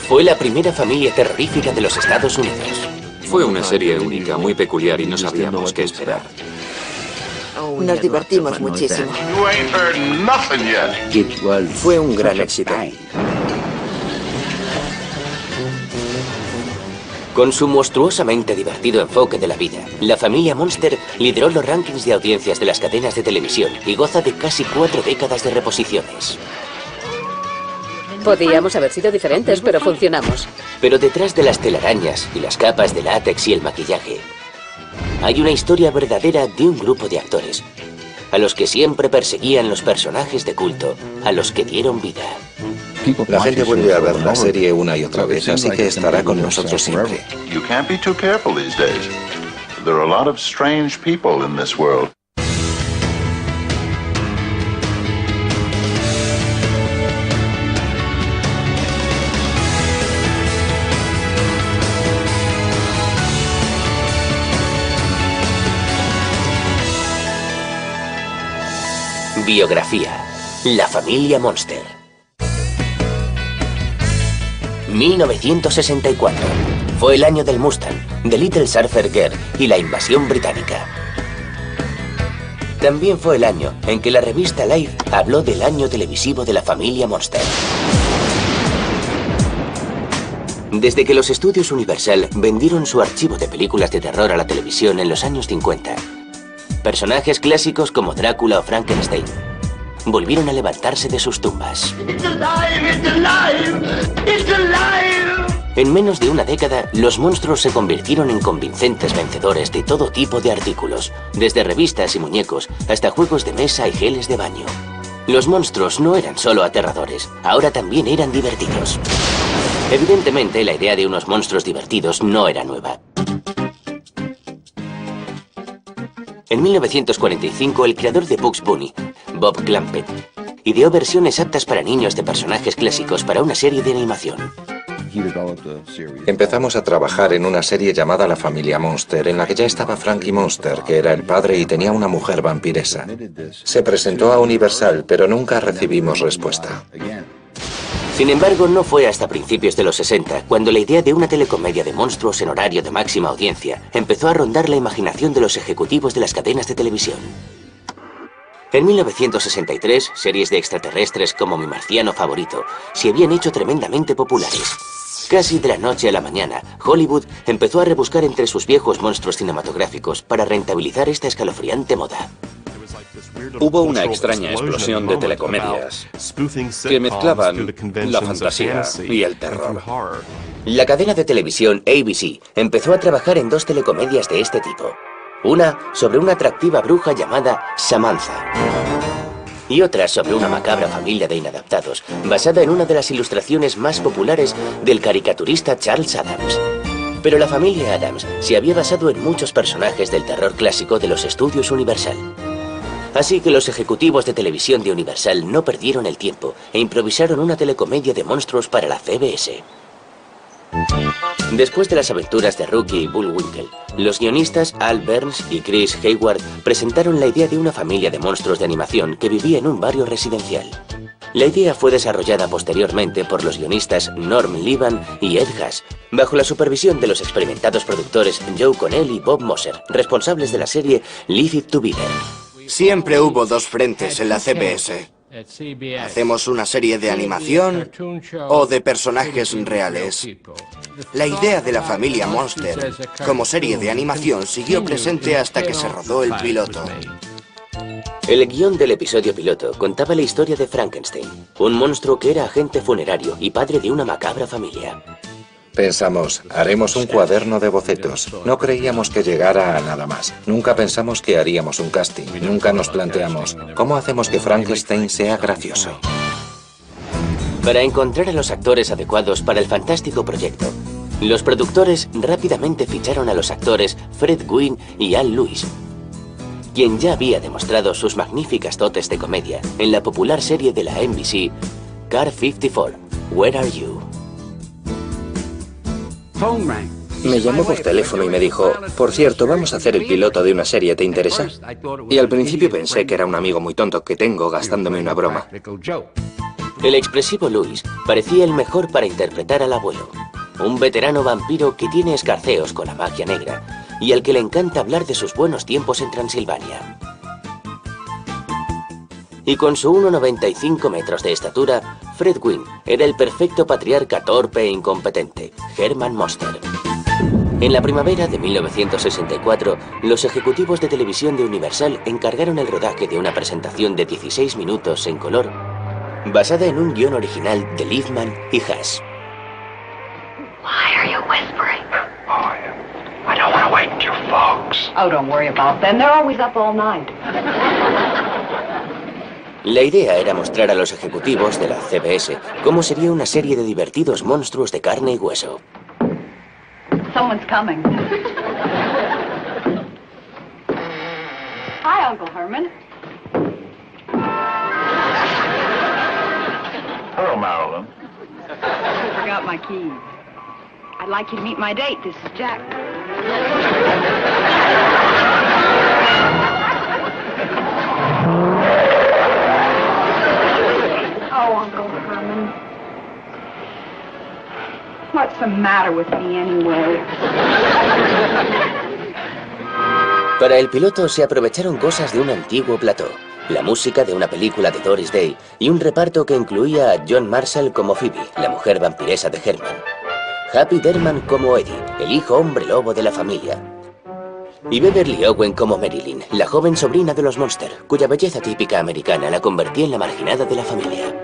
Fue la primera familia terrorífica de los Estados Unidos. Fue una serie única, muy peculiar y no sabíamos qué esperar. Nos divertimos muchísimo. Fue un gran éxito. Con su monstruosamente divertido enfoque de la vida, la familia Monster lideró los rankings de audiencias de las cadenas de televisión y goza de casi 4 décadas de reposiciones. Podíamos haber sido diferentes, pero funcionamos. Pero detrás de las telarañas y las capas de látex y el maquillaje, hay una historia verdadera de un grupo de actores, a los que siempre perseguían los personajes de culto, a los que dieron vida. La gente vuelve a ver la serie una y otra vez, así que estará con nosotros siempre. You can't be too careful these days. There are a lot of strange people in this world. Biografía: La familia Monster. 1964. Fue el año del Mustang, de Little Surfer Girl y la invasión británica. También fue el año en que la revista Life habló del año televisivo de la familia Monster. Desde que los estudios Universal vendieron su archivo de películas de terror a la televisión en los años 50, personajes clásicos como Drácula o Frankenstein volvieron a levantarse de sus tumbas. En menos de una década, los monstruos se convirtieron en convincentes vencedores de todo tipo de artículos, desde revistas y muñecos hasta juegos de mesa y geles de baño. Los monstruos no eran solo aterradores, ahora también eran divertidos. Evidentemente, la idea de unos monstruos divertidos no era nueva. En 1945, el creador de Bugs Bunny, Bob Clampett, ideó versiones aptas para niños de personajes clásicos para una serie de animación. Empezamos a trabajar en una serie llamada La familia Monster, en la que ya estaba Frankie Monster, que era el padre y tenía una mujer vampiresa. Se presentó a Universal, pero nunca recibimos respuesta. Sin embargo, no fue hasta principios de los 60 cuando la idea de una telecomedia de monstruos en horario de máxima audiencia empezó a rondar la imaginación de los ejecutivos de las cadenas de televisión. En 1963, series de extraterrestres como Mi marciano favorito se habían hecho tremendamente populares. Casi de la noche a la mañana, Hollywood empezó a rebuscar entre sus viejos monstruos cinematográficos para rentabilizar esta escalofriante moda. Hubo una extraña explosión de telecomedias que mezclaban la fantasía y el terror. La cadena de televisión ABC empezó a trabajar en 2 telecomedias de este tipo. Una sobre una atractiva bruja llamada Samantha y otra sobre una macabra familia de inadaptados, basada en una de las ilustraciones más populares del caricaturista Charles Addams. Pero la familia Addams se había basado en muchos personajes del terror clásico de los estudios Universal. Así que los ejecutivos de televisión de Universal no perdieron el tiempo e improvisaron una telecomedia de monstruos para la CBS. Después de las aventuras de Rookie y Bullwinkle, los guionistas Al Burns y Chris Hayward presentaron la idea de una familia de monstruos de animación que vivía en un barrio residencial. La idea fue desarrollada posteriormente por los guionistas Norm Levan y Ed Haas, bajo la supervisión de los experimentados productores Joe Connell y Bob Moser, responsables de la serie Leave It to Beaver. Siempre hubo 2 frentes en la CBS. ¿Hacemos una serie de animación o de personajes reales? La idea de la familia Monster como serie de animación siguió presente hasta que se rodó el piloto. El guión del episodio piloto contaba la historia de Frankenstein, un monstruo que era agente funerario y padre de una macabra familia. Pensamos, haremos un cuaderno de bocetos. No creíamos que llegara a nada más. Nunca pensamos que haríamos un casting. Nunca nos planteamos, ¿cómo hacemos que Frankenstein sea gracioso? Para encontrar a los actores adecuados para el fantástico proyecto, los productores rápidamente ficharon a los actores Fred Gwynne y Al Lewis, quien ya había demostrado sus magníficas dotes de comedia en la popular serie de la NBC, Car 54, Where Are You? Me llamó por teléfono y me dijo, por cierto, vamos a hacer el piloto de una serie, ¿te interesa? Y al principio pensé que era un amigo muy tonto que tengo gastándome una broma. El expresivo Louis parecía el mejor para interpretar al abuelo, un veterano vampiro que tiene escarceos con la magia negra y al que le encanta hablar de sus buenos tiempos en Transilvania. Y con su 1,95 metros de estatura, Fred Gwynne era el perfecto patriarca torpe e incompetente, Herman Munster. En la primavera de 1964, los ejecutivos de televisión de Universal encargaron el rodaje de una presentación de 16 minutos en color, basada en un guión original de Liefman y Haas. Why are you whispering? Oh, I don't want to wake your folks. Oh, don't worry about them. They're always up all night. La idea era mostrar a los ejecutivos de la CBS cómo sería una serie de divertidos monstruos de carne y hueso. Someone's coming. Hi, Uncle Herman. Hello, Marilyn. I forgot my keys. I'd like you to meet my date. This is Jack. Oh, Uncle Herman. What's the matter with me anyway? Para el piloto se aprovecharon cosas de un antiguo plató, la música de una película de Doris Day y un reparto que incluía a John Marshall como Phoebe, la mujer vampiresa de Herman, Happy Derman como Eddie, el hijo hombre lobo de la familia, y Beverly Owen como Marilyn, la joven sobrina de los Munster, cuya belleza típica americana la convertía en la marginada de la familia.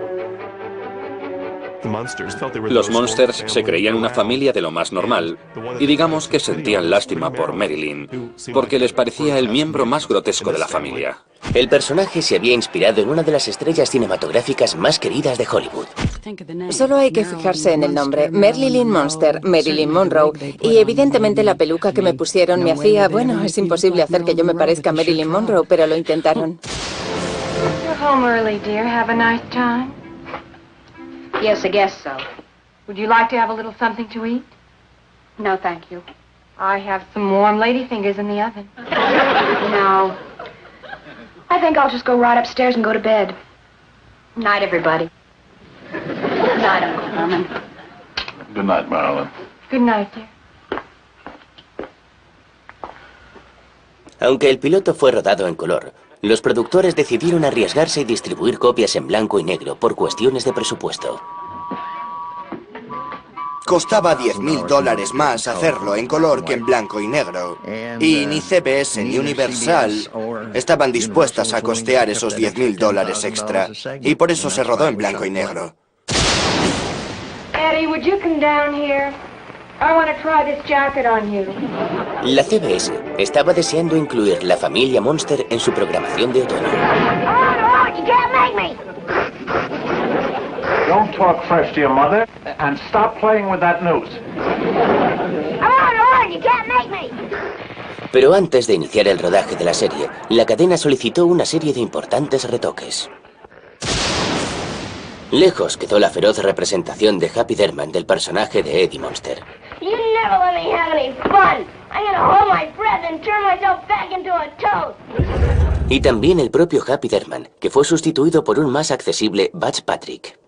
Los Munsters se creían una familia de lo más normal, y digamos que sentían lástima por Marilyn, porque les parecía el miembro más grotesco de la familia. El personaje se había inspirado en una de las estrellas cinematográficas más queridas de Hollywood. Solo hay que fijarse en el nombre, Marilyn Munster, Marilyn Monroe, y evidentemente la peluca que me pusieron me hacía, bueno, es imposible hacer que yo me parezca a Marilyn Monroe, pero lo intentaron. You're home early, dear. Have a nice time. Yes, I guess so. Would you like to have a little something to eat? No, thank you. I have some warm lady fingers in the oven. No. I think I'll just go right upstairs and go to bed. Night, everybody. Night, Uncle Herman. Good night, Marilyn. Good night, dear. Aunque el piloto fue rodado en color, los productores decidieron arriesgarse y distribuir copias en blanco y negro por cuestiones de presupuesto. Costaba $10,000 más hacerlo en color que en blanco y negro. Y ni CBS ni Universal estaban dispuestas a costear esos $10,000 extra. Y por eso se rodó en blanco y negro. Eddie, would you come down here? I want to try this jacket on you. La CBS estaba deseando incluir la familia Munster en su programación de otoño. Oh, you can't make me! Don't talk fresh to your mother, and stop playing with that noose. Oh, you can't make me! Pero antes de iniciar el rodaje de la serie, la cadena solicitó una serie de importantes retoques. Lejos quedó la feroz representación de Happy Derman del personaje de Eddie Munster. You never let me have any fun. I'm gonna hold my breath and turn myself back into a toad. Y también el propio Happy Derman, que fue sustituido por un más accesible Butch Patrick.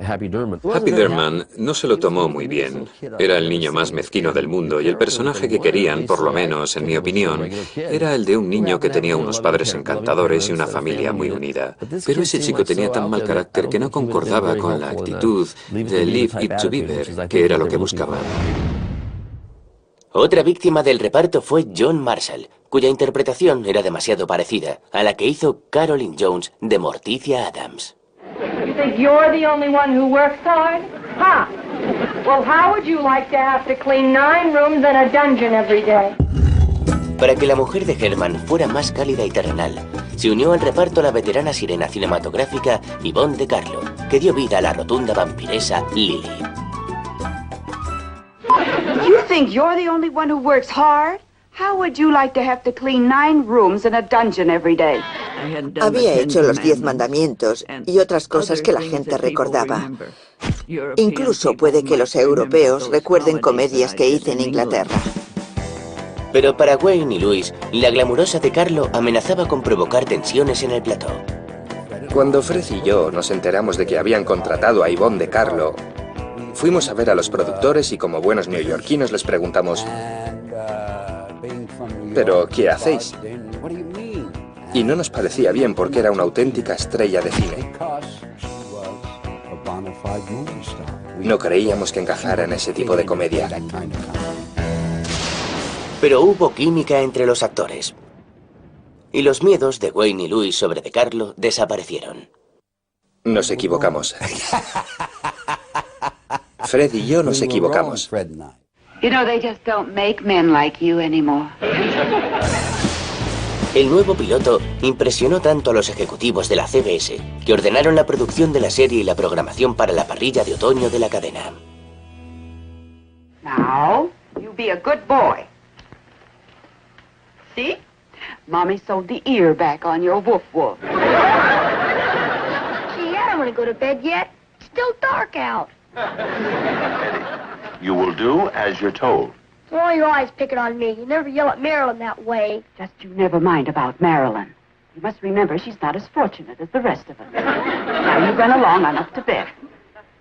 Happy Derman no se lo tomó muy bien. Era el niño más mezquino del mundo y el personaje que querían, por lo menos en mi opinión, era el de un niño que tenía unos padres encantadores y una familia muy unida. Pero ese chico tenía tan mal carácter que no concordaba con la actitud de Live It to Beaver, que era lo que buscaba. Otra víctima del reparto fue John Marshall, cuya interpretación era demasiado parecida a la que hizo Carolyn Jones de Morticia Adams. You think you're the only one who works hard? Huh? Well, how would you like to have to clean 9 rooms and a dungeon every day? Para que la mujer de Herman fuera más cálida y terrenal, se unió al reparto la veterana sirena cinematográfica Yvonne de Carlo, que dio vida a la rotunda vampiresa Lily. You think you're the only one who works hard? How would you like to have to clean 9 rooms and a dungeon every day? Había hecho los 10 mandamientos y otras cosas que la gente recordaba. Incluso puede que los europeos recuerden comedias que hice en Inglaterra. Pero para Wayne y Louis, la glamurosa de Carlo amenazaba con provocar tensiones en el plató. Cuando Fred y yo nos enteramos de que habían contratado a Yvonne de Carlo, fuimos a ver a los productores y como buenos neoyorquinos les preguntamos: ¿pero qué hacéis? Y no nos parecía bien porque era una auténtica estrella de cine. No creíamos que encajara en ese tipo de comedia. Pero hubo química entre los actores. Y los miedos de Wayne y Louis sobre De Carlo desaparecieron. Nos equivocamos. Fred y yo nos equivocamos. You know, they just don't make men like you anymore. El nuevo piloto impresionó tanto a los ejecutivos de la CBS que ordenaron la producción de la serie y la programación para la parrilla de otoño de la cadena. Now, you be a good boy. See? Mommy sewed the ear back on your woof woof. Gee, I don't want to go to bed yet. It's still dark out. You will do as you're told. Why are you always picking on me? You never yell at Marilyn that way. Just you never mind about Marilyn. You must remember she's not as fortunate as the rest of us. Now you run along on up to bed.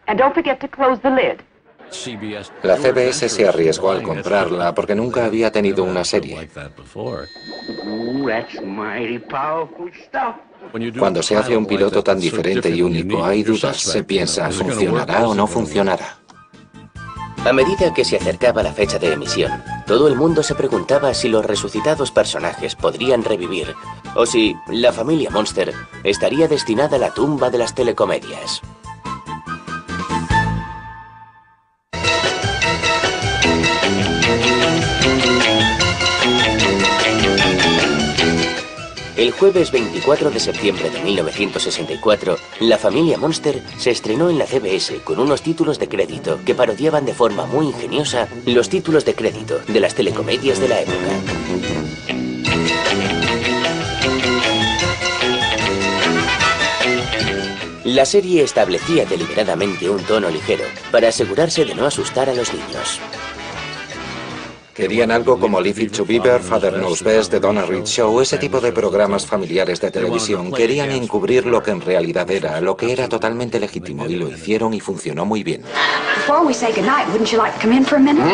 And don't forget to close the lid. La CBS se arriesgó al comprarla porque nunca había tenido una serie. Cuando se hace un piloto tan diferente y único, hay dudas. Se piensa, ¿funcionará o no funcionará? A medida que se acercaba la fecha de emisión, todo el mundo se preguntaba si los resucitados personajes podrían revivir o si la familia Monster estaría destinada a la tumba de las telecomedias. El jueves 24 de septiembre de 1964, La familia Monster se estrenó en la CBS con unos títulos de crédito que parodiaban de forma muy ingeniosa los títulos de crédito de las telecomedias de la época. La serie establecía deliberadamente un tono ligero para asegurarse de no asustar a los niños. Querían algo como Leave It to Beaver, Father Knows Best, The Donna Reed Show, ese tipo de programas familiares de televisión. Querían encubrir lo que en realidad era, lo que era totalmente legítimo, y lo hicieron y funcionó muy bien. Before we say goodnight, wouldn't you like to come in for a minute?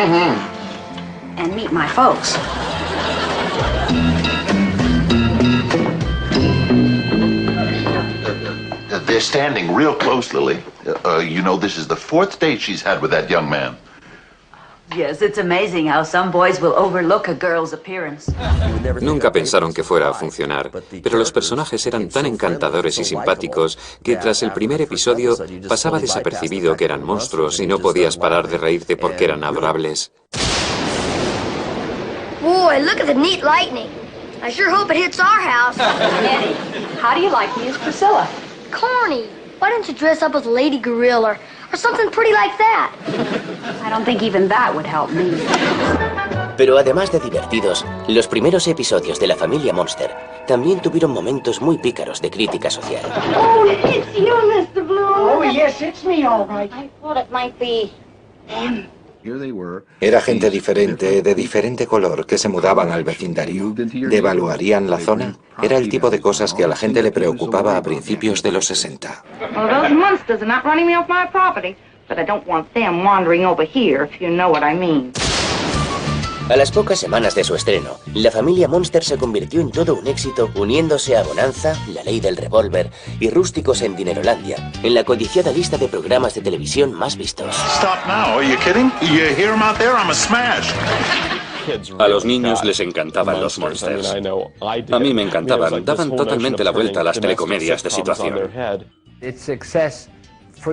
And meet my folks. They're standing real close, Lily. You know, this is the 4th date she's had with that young man. Yes, it's amazing how some boys will overlook a girl's appearance. Nunca pensaron que fuera a funcionar, pero los personajes eran tan encantadores y simpáticos que tras el primer episodio pasaba desapercibido que eran monstruos y no podías parar de reírte porque eran adorables. Boy, look at the neat lightning. I sure hope it hits our house. Eddie, how do you like me as Priscilla? Corny. Why don't you dress up as a lady gorilla or something pretty like that? I don't think even that would help me. Pero además de divertidos, los primeros episodios de La familia Monster también tuvieron momentos muy pícaros de crítica social. Oh, it's you, Mr. Blue. Oh, yes, it's me, all right. I thought it might be him. Era gente diferente, de diferente color, que se mudaban al vecindario. ¿Devaluarían la zona? Era el tipo de cosas que a la gente le preocupaba a principios de los 60. Well, those monsters are not running me off my property, but I don't want them wandering over here, if you know what I mean. A las pocas semanas de su estreno, La familia Monster se convirtió en todo un éxito, uniéndose a Bonanza, La ley del revólver y Rústicos en Dinerolandia, en la codiciada lista de programas de televisión más vistos. Stop now, are you kidding? You hear him out there? I'm a smash. A los niños les encantaban los Monsters. A mí me encantaban, daban totalmente la vuelta a las telecomedias de situación.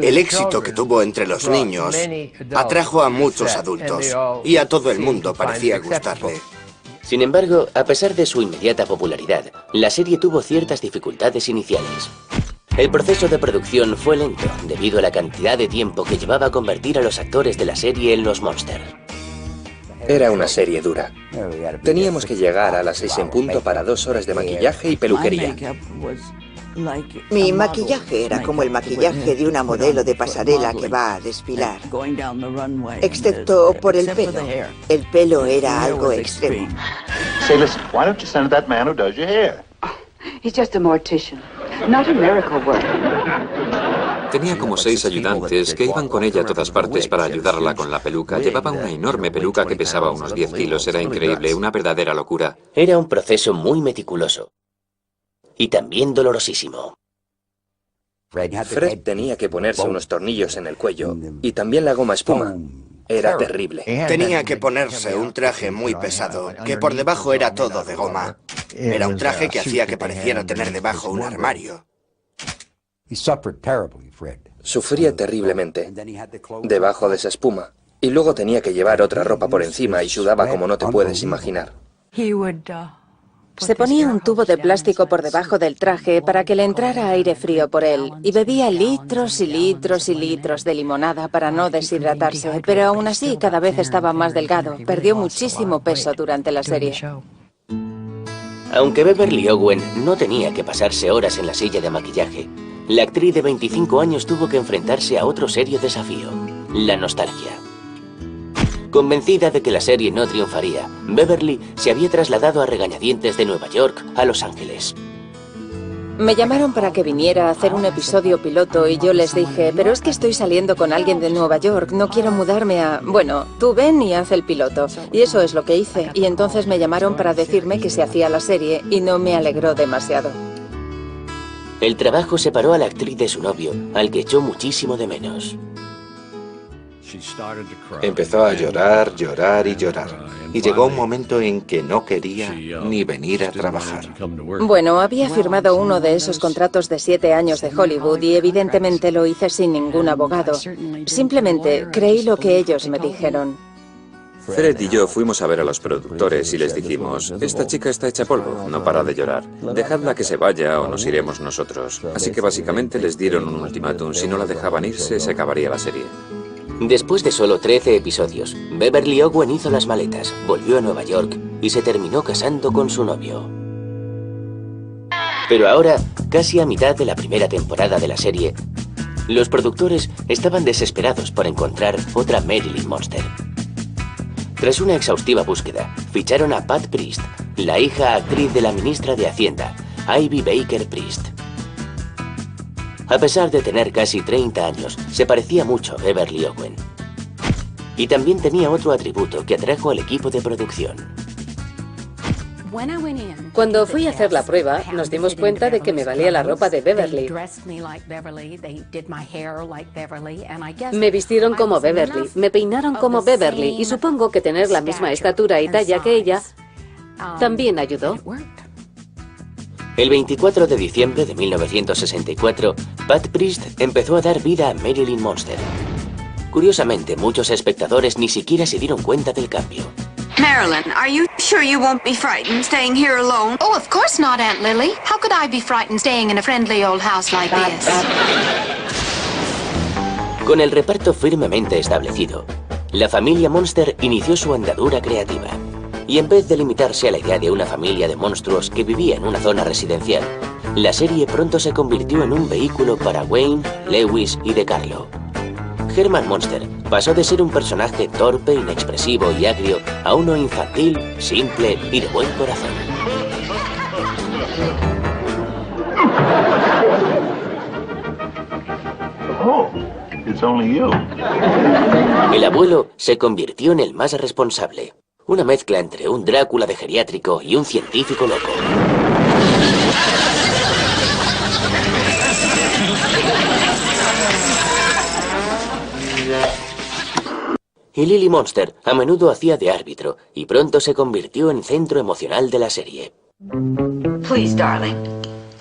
El éxito que tuvo entre los niños atrajo a muchos adultos y a todo el mundo parecía gustarle. Sin embargo, a pesar de su inmediata popularidad, la serie tuvo ciertas dificultades iniciales. El proceso de producción fue lento debido a la cantidad de tiempo que llevaba a convertir a los actores de la serie en los Monster. Era una serie dura. Teníamos que llegar a las 6 en punto para 2 horas de maquillaje y peluquería. Mi maquillaje era como el maquillaje de una modelo de pasarela que va a desfilar, excepto por el pelo. El pelo era algo extremo. Say, listen, why don't you send that man who does your hair? He's just a mortician. Not a miracle work. Tenía como 6 ayudantes que iban con ella a todas partes para ayudarla con la peluca. Llevaba una enorme peluca que pesaba unos 10 kilos. Era increíble, una verdadera locura. Era un proceso muy meticuloso. Y también dolorosísimo. Fred tenía que ponerse unos tornillos en el cuello y también la goma espuma. Era terrible. Tenía que ponerse un traje muy pesado, que por debajo era todo de goma. Era un traje que hacía que pareciera tener debajo un armario. Sufría terriblemente, debajo de esa espuma. Y luego tenía que llevar otra ropa por encima y sudaba como no te puedes imaginar. Se ponía un tubo de plástico por debajo del traje para que le entrara aire frío por él y bebía litros y litros y litros de limonada para no deshidratarse, pero aún así cada vez estaba más delgado. Perdió muchísimo peso durante la serie. Aunque Beverly Owen no tenía que pasarse horas en la silla de maquillaje, la actriz de 25 años tuvo que enfrentarse a otro serio desafío, la nostalgia. Convencida de que la serie no triunfaría, Beverly se había trasladado a regañadientes de Nueva York a Los Ángeles. Me llamaron para que viniera a hacer un episodio piloto y yo les dije, pero es que estoy saliendo con alguien de Nueva York, no quiero mudarme a... Bueno, tú ven y haz el piloto. Y eso es lo que hice. Y entonces me llamaron para decirme que se hacía la serie y no me alegró demasiado. El trabajo separó a la actriz de su novio, al que echó muchísimo de menos. Empezó a llorar, llorar y llorar. Y llegó un momento en que no quería ni venir a trabajar. Bueno, había firmado uno de esos contratos de 7 años de Hollywood y evidentemente lo hice sin ningún abogado. Simplemente creí lo que ellos me dijeron. Fred y yo fuimos a ver a los productores y les dijimos, esta chica está hecha polvo, no para de llorar. Dejadla que se vaya o nos iremos nosotros. Así que básicamente les dieron un ultimátum. Si no la dejaban irse, se acabaría la serie. Después de solo 13 episodios, Beverly Owen hizo las maletas, volvió a Nueva York y se terminó casando con su novio. Pero ahora, casi a mitad de la primera temporada de la serie, los productores estaban desesperados por encontrar otra Marilyn Monster. Tras una exhaustiva búsqueda, ficharon a Pat Priest, la hija actriz de la ministra de Hacienda, Ivy Baker Priest. A pesar de tener casi 30 años, se parecía mucho a Beverly Owen. Y también tenía otro atributo que atrajo al equipo de producción. Cuando fui a hacer la prueba, nos dimos cuenta de que me valía la ropa de Beverly. Me vistieron como Beverly, me peinaron como Beverly y supongo que tener la misma estatura y talla que ella también ayudó. El 24 de diciembre de 1964, Pat Priest empezó a dar vida a Marilyn Monster. Curiosamente, muchos espectadores ni siquiera se dieron cuenta del cambio. Marilyn, are you sure you won't be frightened staying here alone? Oh, of course not, Aunt Lily. How could I be frightened staying in a friendly old house like this? Con el reparto firmemente establecido, la familia Monster inició su andadura creativa. Y en vez de limitarse a la idea de una familia de monstruos que vivía en una zona residencial, la serie pronto se convirtió en un vehículo para Wayne, Lewis y DeCarlo. Herman Monster pasó de ser un personaje torpe, inexpresivo y agrio a uno infantil, simple y de buen corazón. Oh, it's only you. El abuelo se convirtió en el más responsable. Una mezcla entre un Drácula de geriátrico y un científico loco. Y Lily Monster a menudo hacía de árbitro y pronto se convirtió en centro emocional de la serie. Please, darling,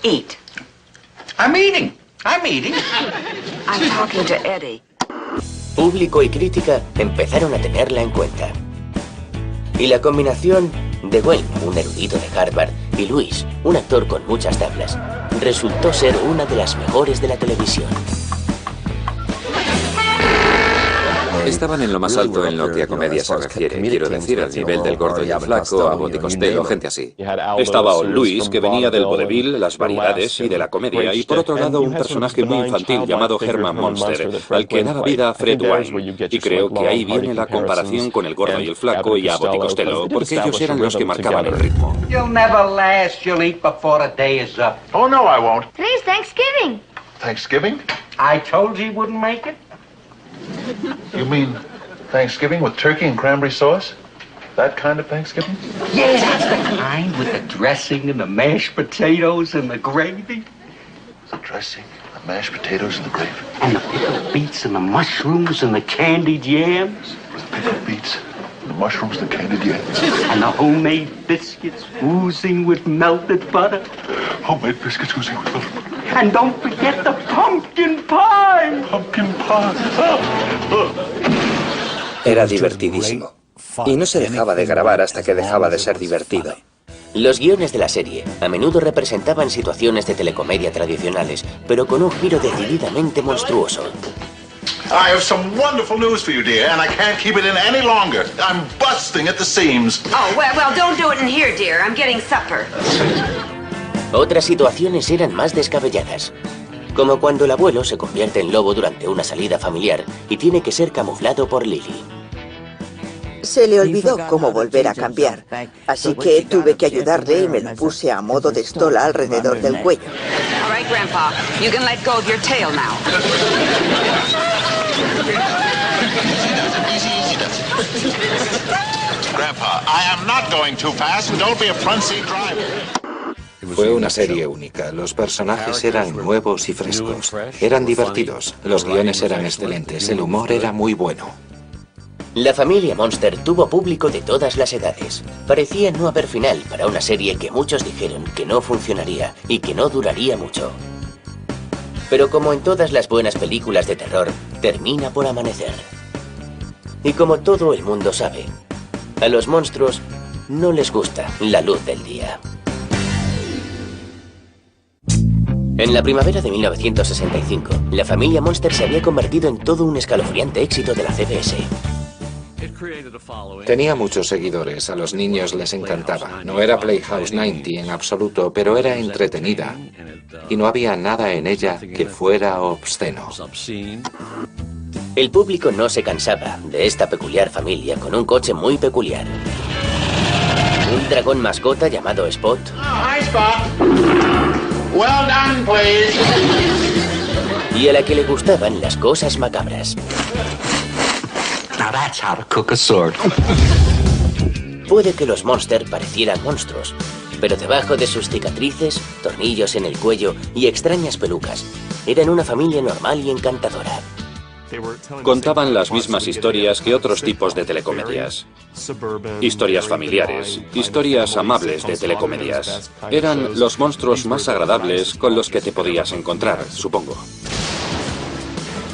eat. I'm eating. I'm talking to Eddie. Público y crítica empezaron a tenerla en cuenta. Y la combinación de Wayne, un erudito de Harvard, y Louis, un actor con muchas tablas, resultó ser una de las mejores de la televisión. Estaban en lo más alto en lo que a comedia se refiere. Quiero decir, al nivel del Gordo y el Flaco, Abbott y Costello, gente así. Estaba Al Lewis, que venía del vodevil, las variedades y de la comedia, y por otro lado un personaje muy infantil llamado Herman Monster, al que daba vida Fred Wine. Y creo que ahí viene la comparación con el Gordo y el Flaco y Abbott y Costello, porque ellos eran los que marcaban el ritmo. You'll never last. You'll eat before the day is up. Oh, no, I won't. Today's Thanksgiving. Thanksgiving? I told you he wouldn't make it. You mean Thanksgiving with turkey and cranberry sauce? That kind of Thanksgiving? Yeah, that's the kind with the dressing and the mashed potatoes and the gravy. The dressing, the mashed potatoes, and the gravy. And the pickled beets and the mushrooms and the candied yams. The pickled beets, the mushrooms, the candied yams. And the homemade biscuits oozing with melted butter. Homemade biscuits oozing with milk. And don't forget the pumpkin pie. Pumpkin pie. Era divertidísimo. Y no se dejaba de grabar hasta que dejaba de ser divertido. Los guiones de la serie a menudo representaban situaciones de telecomedia tradicionales, pero con un giro decididamente monstruoso. I have some wonderful news for you, dear, and I can't keep it in any longer. I'm busting at the seams. Oh, well, don't do it in here, dear. I'm getting supper. Otras situaciones eran más descabelladas, como cuando el abuelo se convierte en lobo durante una salida familiar y tiene que ser camuflado por Lily. Se le olvidó cómo volver a cambiar, así que tuve que ayudarle y me lo puse a modo de estola alrededor del cuello. All right, Grandpa, you can let go of your tail now. Grandpa, I am not going too fast, and don't be a front seat driver. Fue una serie única. Los personajes eran nuevos y frescos. Eran divertidos. Los guiones eran excelentes. El humor era muy bueno. La familia Monster tuvo público de todas las edades. Parecía no haber final para una serie que muchos dijeron que no funcionaría y que no duraría mucho. Pero como en todas las buenas películas de terror, termina por amanecer. Y como todo el mundo sabe, a los monstruos no les gusta la luz del día. En la primavera de 1965, la familia Monster se había convertido en todo un escalofriante éxito de la CBS. Tenía muchos seguidores, a los niños les encantaba. No era Playhouse 90 en absoluto, pero era entretenida. Y no había nada en ella que fuera obsceno. El público no se cansaba de esta peculiar familia con un coche muy peculiar. Un dragón mascota llamado Spot. Hi, Spot. Well done, please. Y a la que le gustaban las cosas macabras. Now that's how to cook a sword. Puede que los Monster parecieran monstruos, pero debajo de sus cicatrices, tornillos en el cuello y extrañas pelucas, eran una familia normal y encantadora. Contaban las mismas historias que otros tipos de telecomedias. Historias familiares, historias amables de telecomedias. Eran los monstruos más agradables con los que te podías encontrar, supongo.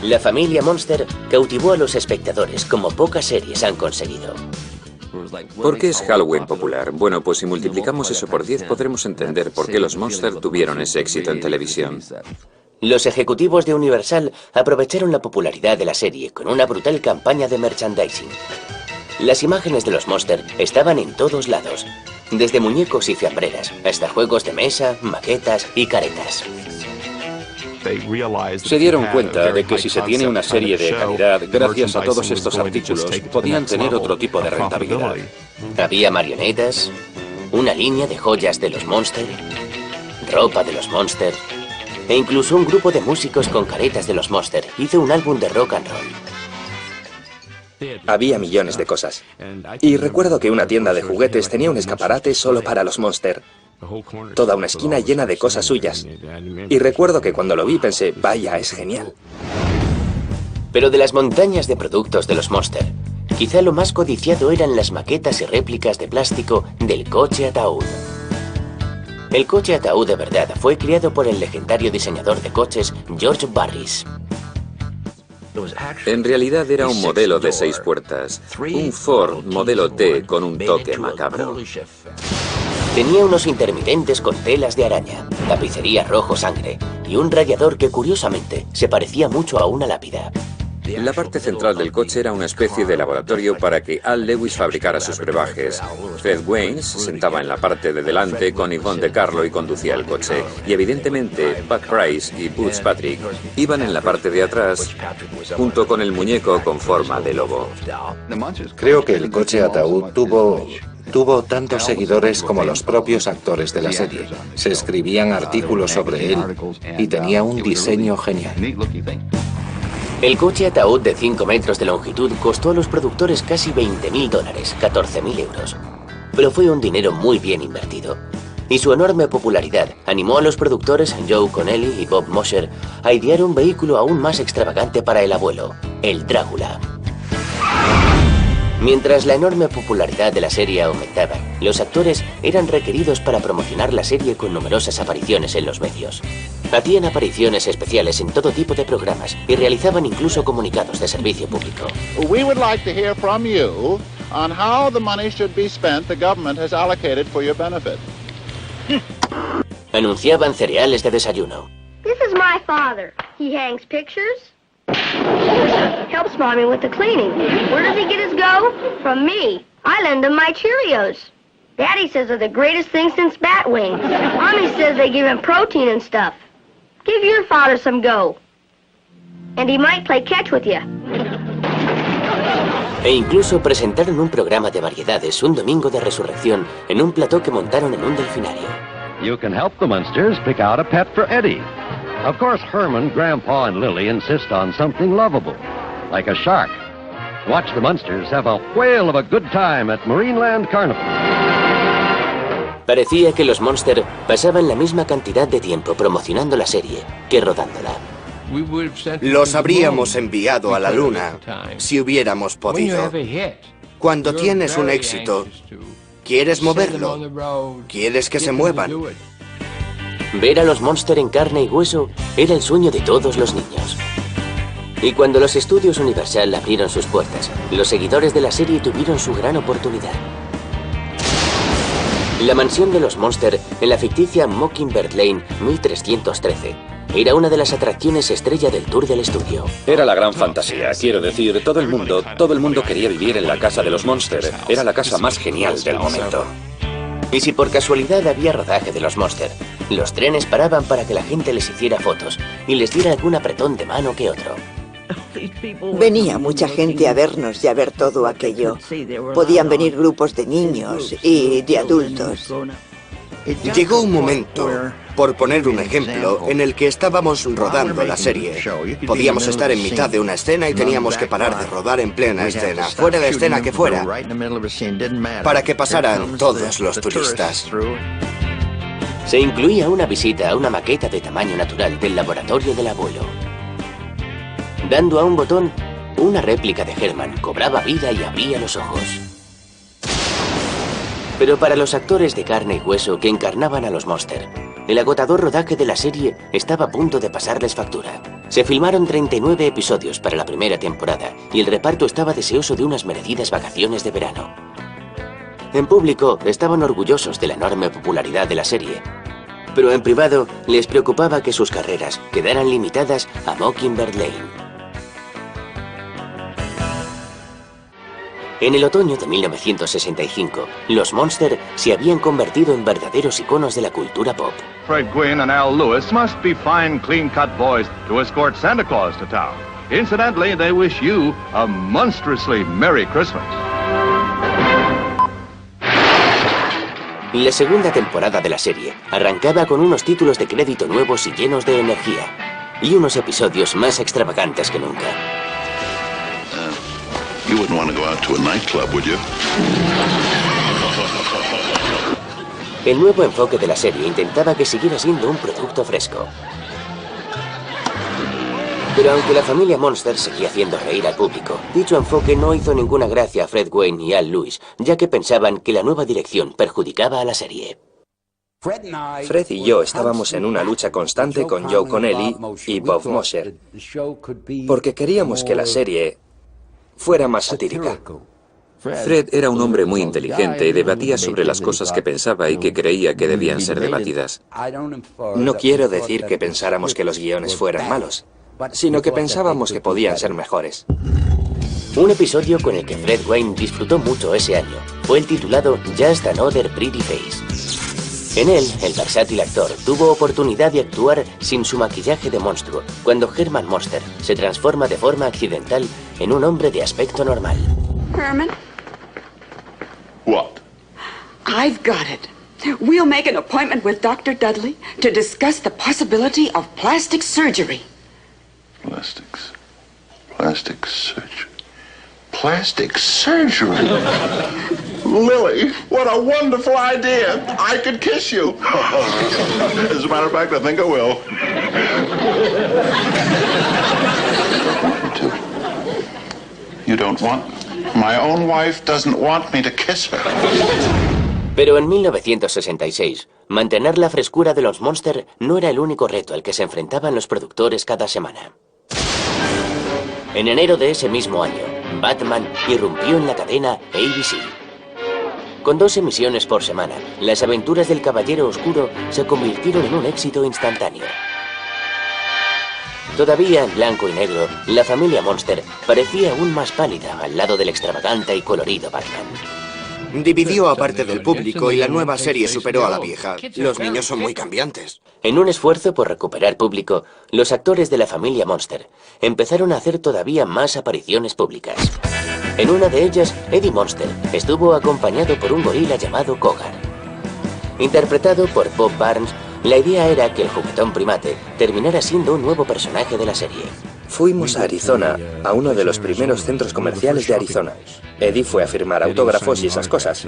La familia Monster cautivó a los espectadores como pocas series han conseguido. ¿Por qué es Halloween popular? Bueno, pues si multiplicamos eso por 10 podremos entender por qué los Monster tuvieron ese éxito en televisión. Los ejecutivos de Universal aprovecharon la popularidad de la serie con una brutal campaña de merchandising. Las imágenes de los Monster estaban en todos lados, desde muñecos y fiambreras hasta juegos de mesa, maquetas y caretas. Se dieron cuenta de que si se tiene una serie de calidad, gracias a todos estos artículos, podían tener otro tipo de rentabilidad. Había marionetas, una línea de joyas de los Monster, ropa de los Monster, e incluso un grupo de músicos con caretas de los Monster hizo un álbum de rock and roll. Había millones de cosas. Y recuerdo que una tienda de juguetes tenía un escaparate solo para los Monster. Toda una esquina llena de cosas suyas. Y recuerdo que cuando lo vi pensé, vaya, es genial. Pero de las montañas de productos de los Monster, quizá lo más codiciado eran las maquetas y réplicas de plástico del coche ataúd. El coche ataúd de verdad fue creado por el legendario diseñador de coches George Barris. En realidad era un modelo de 6 puertas, un Ford modelo T con un toque macabro. Tenía unos intermitentes con telas de araña, tapicería rojo sangre y un radiador que curiosamente se parecía mucho a una lápida. La parte central del coche era una especie de laboratorio para que Al Lewis fabricara sus brebajes. Fred Waynes se sentaba en la parte de delante con Yvonne De Carlo y conducía el coche. Y evidentemente Pat Price y Butch Patrick iban en la parte de atrás junto con el muñeco con forma de lobo. Creo que el coche ataúd tuvo tantos seguidores como los propios actores de la serie. Se escribían artículos sobre él y tenía un diseño genial. El coche ataúd de 5 metros de longitud costó a los productores casi $20.000, 14.000 euros. Pero fue un dinero muy bien invertido. Y su enorme popularidad animó a los productores Joe Connelly y Bob Mosher a idear un vehículo aún más extravagante para el abuelo, el Drácula. Mientras la enorme popularidad de la serie aumentaba, los actores eran requeridos para promocionar la serie con numerosas apariciones en los medios. Hacían apariciones especiales en todo tipo de programas y realizaban incluso comunicados de servicio público. We would like to hear from you on how the money should be spent the government has allocated for your benefit. Anunciaban cereales de desayuno. This is my father. He hangs pictures. Helps Mommy with the cleaning. Where does he get his go? From me. I lend him my Cheerios. Daddy says they're the greatest thing since bat wings. Mommy says they give him protein and stuff. Give your father some go. And he might play catch with you. E incluso presentaron un programa de variedades un domingo de resurrección en un plató que montaron en un delfinario. You can help the Munsters pick out a pet for Eddie. Of course, Herman, Grandpa, and Lily insist on something lovable, like a shark. Watch the Munsters have a whale of a good time at Marineland Carnival. Parecía que los Munster pasaban la misma cantidad de tiempo promocionando la serie que rodándola. Los habríamos enviado a la luna si hubiéramos podido. Cuando tienes un éxito, quieres moverlo, quieres que se muevan. Ver a los Munster en carne y hueso era el sueño de todos los niños. Y cuando los estudios Universal abrieron sus puertas, los seguidores de la serie tuvieron su gran oportunidad. La mansión de los Munster en la ficticia Mockingbird Lane 1313 era una de las atracciones estrella del tour del estudio. Era la gran fantasía, quiero decir, todo el mundo quería vivir en la casa de los Munster. Era la casa más genial del momento. Y si por casualidad había rodaje de los Munster, los trenes paraban para que la gente les hiciera fotos y les diera algún apretón de mano que otro. Venía mucha gente a vernos y a ver todo aquello. Podían venir grupos de niños y de adultos. Llegó un momento, por poner un ejemplo, en el que estábamos rodando la serie. Podíamos estar en mitad de una escena y teníamos que parar de rodar en plena escena, fuera de escena que fuera, para que pasaran todos los turistas. Se incluía una visita a una maqueta de tamaño natural del laboratorio del abuelo. Dando a un botón, una réplica de Herman cobraba vida y abría los ojos. Pero para los actores de carne y hueso que encarnaban a los Munster, el agotador rodaje de la serie estaba a punto de pasarles factura. Se filmaron 39 episodios para la primera temporada y el reparto estaba deseoso de unas merecidas vacaciones de verano. En público estaban orgullosos de la enorme popularidad de la serie, pero en privado les preocupaba que sus carreras quedaran limitadas a Mockingbird Lane. En el otoño de 1965, los Munster se habían convertido en verdaderos iconos de la cultura pop. Fred Gwynne and Al Lewis must be fine, clean-cut boys to escort Santa Claus to town. Incidentally, they wish you a monstrously Merry Christmas. La segunda temporada de la serie arrancaba con unos títulos de crédito nuevos y llenos de energía, y unos episodios más extravagantes que nunca. You wouldn't want to go out to a nightclub, would you? El nuevo enfoque de la serie intentaba que siguiera siendo un producto fresco. Pero aunque la familia Munster seguía haciendo reír al público, dicho enfoque no hizo ninguna gracia a Fred Wayne y Al Lewis, ya que pensaban que la nueva dirección perjudicaba a la serie. Fred y yo estábamos en una lucha constante con Joe Connelly y Bob Mosher, porque queríamos que la serie fuera más satírica. Fred era un hombre muy inteligente y debatía sobre las cosas que pensaba y que creía que debían ser debatidas. No quiero decir que pensáramos que los guiones fueran malos, sino que pensábamos que podían ser mejores. Un episodio con el que Fred Wayne disfrutó mucho ese año fue el titulado Just Another Pretty Face. En él, el versátil actor tuvo oportunidad de actuar sin su maquillaje de monstruo, cuando Herman Monster se transforma de forma accidental en un hombre de aspecto normal. Herman? What? I've got it. We'll make an appointment with Dr. Dudley to discuss the possibility of plastic surgery. Plastic surgery. Plastic surgery? Lily, what a wonderful idea. I could kiss you. As a matter of fact, I think I will. You don't want? My own wife doesn't want me to kiss her. Pero en 1966, mantener la frescura de los Monster no era el único reto al que se enfrentaban los productores cada semana. En enero de ese mismo año, Batman irrumpió en la cadena ABC. Con 2 emisiones por semana, las aventuras del Caballero Oscuro se convirtieron en un éxito instantáneo. Todavía en blanco y negro, la familia Monster parecía aún más pálida al lado del extravagante y colorido Batman. Dividió a parte del público y la nueva serie superó a la vieja. Los niños son muy cambiantes. En un esfuerzo por recuperar público, los actores de la familia Monster empezaron a hacer todavía más apariciones públicas. En una de ellas, Eddie Monster estuvo acompañado por un gorila llamado Kogar. Interpretado por Bob Barnes, la idea era que el juguetón primate terminara siendo un nuevo personaje de la serie. Fuimos a Arizona, a uno de los primeros centros comerciales de Arizona. Eddie fue a firmar autógrafos y esas cosas.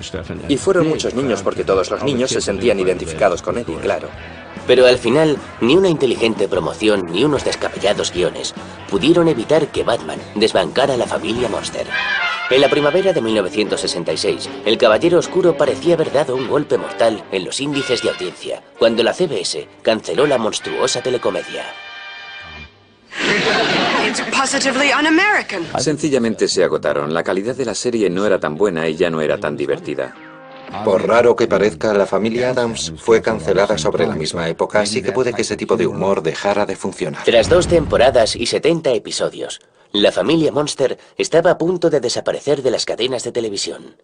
Y fueron muchos niños porque todos los niños se sentían identificados con Eddie, claro. Pero al final, ni una inteligente promoción ni unos descabellados guiones pudieron evitar que Batman desbancara a la familia Monster. En la primavera de 1966, el Caballero Oscuro parecía haber dado un golpe mortal en los índices de audiencia, cuando la CBS canceló la monstruosa telecomedia. Sencillamente se agotaron. La calidad de la serie no era tan buena y ya no era tan divertida. Por raro que parezca, la familia Addams fue cancelada sobre la misma época, así que puede que ese tipo de humor dejara de funcionar. Tras 2 temporadas y 70 episodios, la familia Monster estaba a punto de desaparecer de las cadenas de televisión.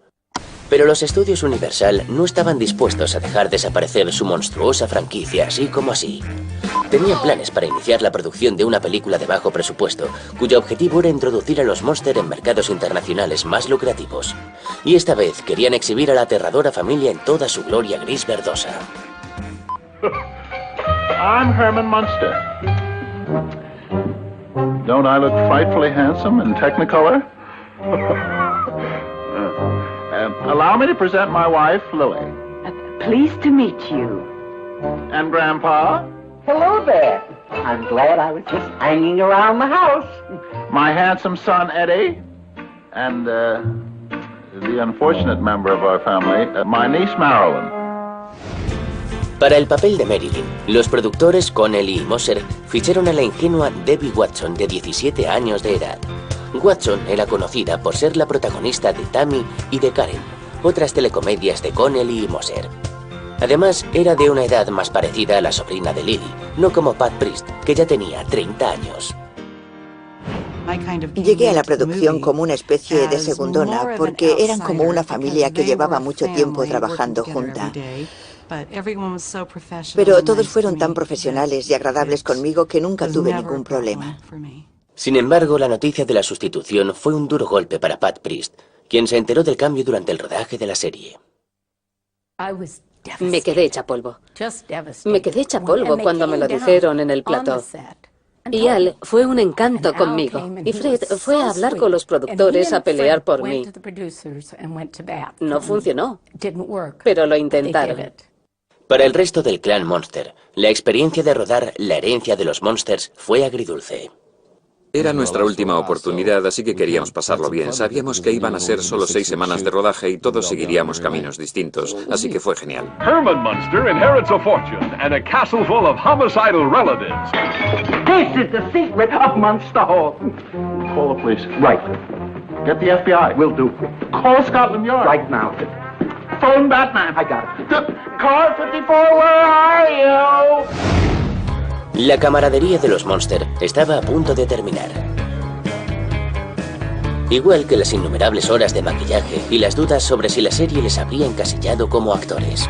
Pero los estudios Universal no estaban dispuestos a dejar desaparecer su monstruosa franquicia así como así. Tenían planes para iniciar la producción de una película de bajo presupuesto, cuyo objetivo era introducir a los Monster en mercados internacionales más lucrativos. Y esta vez querían exhibir a la aterradora familia en toda su gloria gris verdosa. I'm Herman Munster. Don't I look frightfully handsome in Technicolor? Allow me to present my wife, Lily. Pleased to meet you. And Grandpa? Hello there. I'm glad I was just hanging around the house. My handsome son, Eddie. And, the unfortunate member of our family, my niece, Marilyn. Para el papel de Marilyn, los productores Connelly y Moser ficharon a la ingenua Debbie Watson, de 17 años de edad. Watson era conocida por ser la protagonista de Tammy y de Karen, otras telecomedias de Connelly y Moser. Además, era de una edad más parecida a la sobrina de Lily, no como Pat Priest, que ya tenía 30 años. Llegué a la producción como una especie de segundona, porque eran como una familia que llevaba mucho tiempo trabajando junta. Pero todos fueron tan profesionales y agradables conmigo que nunca tuve ningún problema. Sin embargo, la noticia de la sustitución fue un duro golpe para Pat Priest, quien se enteró del cambio durante el rodaje de la serie. Me quedé hecha polvo. Me quedé hecha polvo cuando me lo dijeron en el plató. Y Al fue un encanto conmigo. Y Fred fue a hablar con los productores a pelear por mí. No funcionó, pero lo intentaron. Para el resto del clan Monster, la experiencia de rodar La herencia de los Monsters fue agridulce. Era nuestra última oportunidad, así que queríamos pasarlo bien. Sabíamos que iban a ser solo 6 semanas de rodaje y todos seguiríamos caminos distintos, así que fue genial. Herman Munster inherits a fortune and a castle full of homicidal relatives. This is the secret of Munster Hall. Call the police. Right. Get the FBI. Will do. Call Scotland Yard. Right now. Phone Batman. I got it. Car 54, where are you? La camaradería de los Monster estaba a punto de terminar. Igual que las innumerables horas de maquillaje y las dudas sobre si la serie les habría encasillado como actores.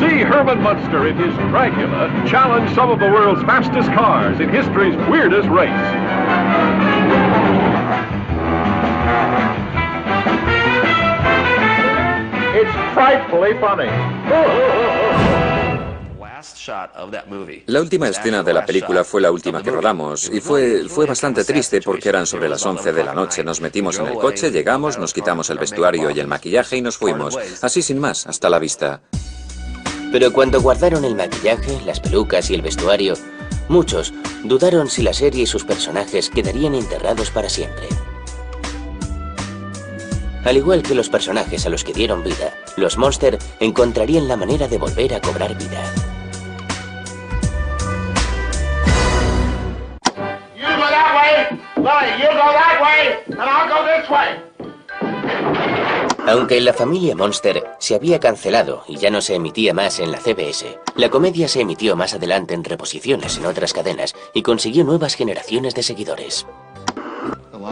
See Herman Munster in his Dracula challenge some of the world's fastest cars in history's weirdest race. It's frightfully funny. La última escena de la película fue la última que rodamos y fue bastante triste porque eran sobre las 11 de la noche. Nos metimos en el coche, llegamos, nos quitamos el vestuario y el maquillaje y nos fuimos. Así sin más, hasta la vista. Pero cuando guardaron el maquillaje, las pelucas y el vestuario, muchos dudaron si la serie y sus personajes quedarían enterrados para siempre. Al igual que los personajes a los que dieron vida, los Monster encontrarían la manera de volver a cobrar vida. Aunque La familia Monster se había cancelado y ya no se emitía más en la CBS, la comedia se emitió más adelante en reposiciones en otras cadenas y consiguió nuevas generaciones de seguidores.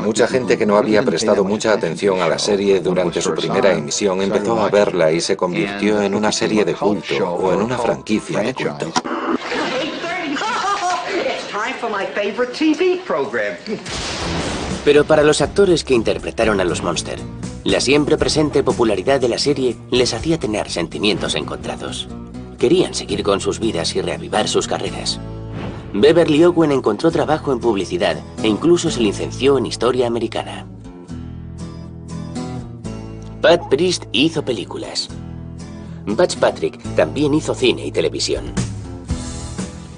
Mucha gente que no había prestado mucha atención a la serie durante su primera emisión empezó a verla y se convirtió en una serie de culto o en una franquicia de culto. Pero para los actores que interpretaron a los Monster, la siempre presente popularidad de la serie les hacía tener sentimientos encontrados. Querían seguir con sus vidas y reavivar sus carreras. Beverly Owen encontró trabajo en publicidad e incluso se licenció en historia americana. Pat Priest hizo películas. Butch Patrick también hizo cine y televisión.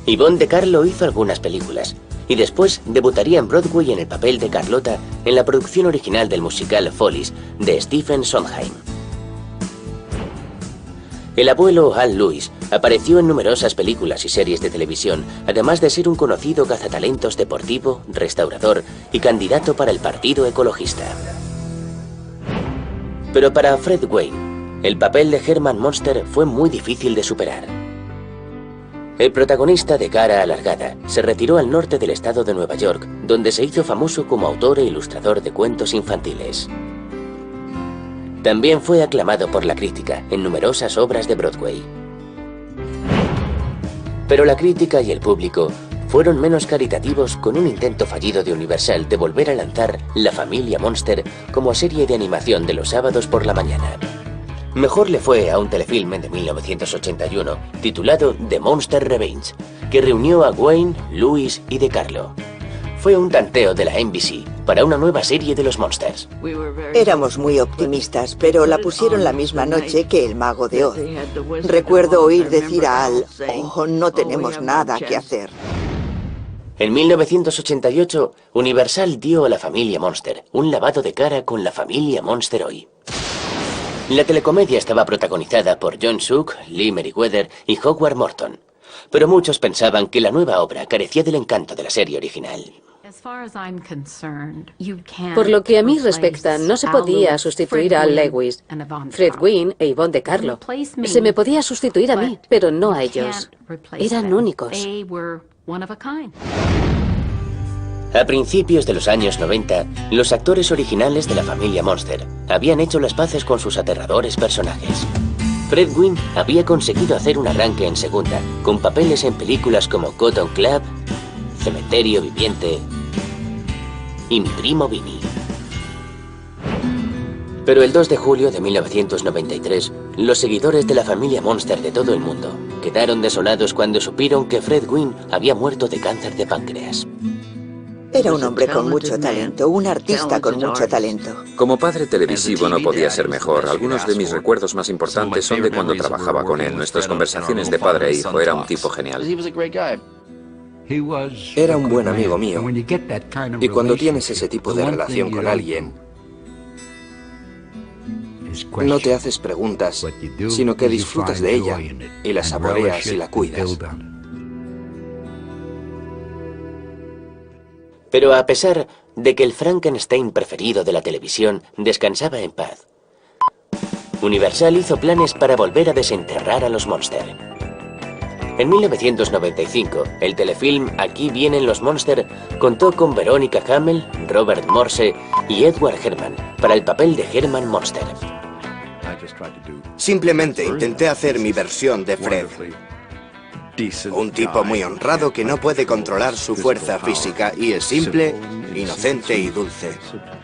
Yvonne De Carlo hizo algunas películas y después debutaría en Broadway en el papel de Carlota en la producción original del musical Follies de Stephen Sondheim. El abuelo Al Lewis apareció en numerosas películas y series de televisión, además de ser un conocido cazatalentos deportivo, restaurador y candidato para el Partido Ecologista. Pero para Fred Wayne, el papel de Herman Munster fue muy difícil de superar. El protagonista de Cara Alargada se retiró al norte del estado de Nueva York, donde se hizo famoso como autor e ilustrador de cuentos infantiles. También fue aclamado por la crítica en numerosas obras de Broadway. Pero la crítica y el público fueron menos caritativos con un intento fallido de Universal de volver a lanzar La familia Monster como serie de animación de los sábados por la mañana. Mejor le fue a un telefilme de 1981 titulado The Monster Revenge, que reunió a Wayne, Lewis y De Carlo. Fue un tanteo de la NBC para una nueva serie de los Monsters. Éramos muy optimistas, pero la pusieron la misma noche que El Mago de Oz. Recuerdo oír decir a Al, "Oh, no tenemos nada que hacer". En 1988, Universal dio a La familia Monster un lavado de cara con La familia Monster hoy. La telecomedia estaba protagonizada por John Suk, Lee Meriwether y Howard Morton, pero muchos pensaban que la nueva obra carecía del encanto de la serie original. Por lo que a mí respecta, no se podía sustituir a Al Lewis, Fred Wayne e Yvonne De Carlo. Se me podía sustituir a mí, pero no a ellos. Eran únicos. A principios de los años 90, los actores originales de La familia Monster habían hecho las paces con sus aterradores personajes. Fred Wayne había conseguido hacer un arranque en segunda, con papeles en películas como Cotton Club, Cementerio Viviente y Mi primo Vinny. Pero el 2 de julio de 1993, los seguidores de La familia Monster de todo el mundo quedaron desolados cuando supieron que Fred Wayne había muerto de cáncer de páncreas. Era un hombre con mucho talento, un artista con mucho talento. Como padre televisivo no podía ser mejor. Algunos de mis recuerdos más importantes son de cuando trabajaba con él. Nuestras conversaciones de padre e hijo. Era un tipo genial. Era un buen amigo mío. Y cuando tienes ese tipo de relación con alguien, no te haces preguntas, sino que disfrutas de ella y la saboreas y la cuidas. Pero a pesar de que el Frankenstein preferido de la televisión descansaba en paz, Universal hizo planes para volver a desenterrar a los Monster. En 1995, el telefilm Aquí vienen los Monster contó con Veronica Hamel, Robert Morse y Edward Herrmann para el papel de Herman Monster. Simplemente intenté hacer mi versión de Fred. Un tipo muy honrado que no puede controlar su fuerza física y es simple, inocente y dulce.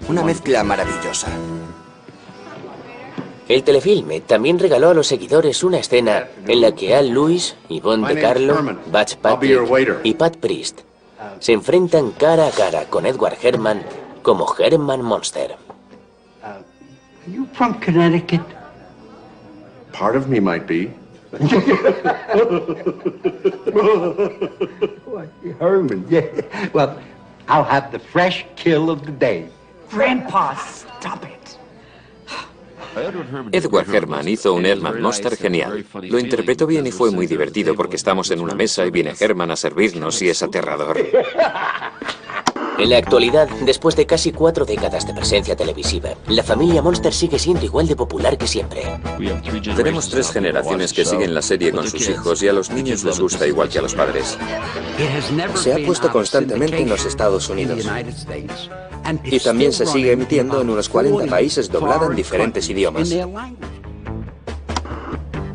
Una mezcla maravillosa. El telefilme también regaló a los seguidores una escena en la que Al Lewis, Yvonne de Carlo, Butch Patrick y Pat Priest se enfrentan cara a cara con Edward Herrmann como Herman Monster. You from Connecticut? Part of me might be. Herman, yeah. Well, I'll have the fresh kill of the day. Grandpa, stop it. Edward Herrmann hizo un Herman Monster genial. Lo interpretó bien y fue muy divertido porque estamos en una mesa y viene Herman a servirnos y es aterrador. En la actualidad, después de casi 4 décadas de presencia televisiva, la familia Monster sigue siendo igual de popular que siempre. Tenemos 3 generaciones que siguen la serie con sus hijos y a los niños les gusta igual que a los padres. Se ha puesto constantemente en los Estados Unidos. Y también se sigue emitiendo en unos 40 países doblada en diferentes idiomas.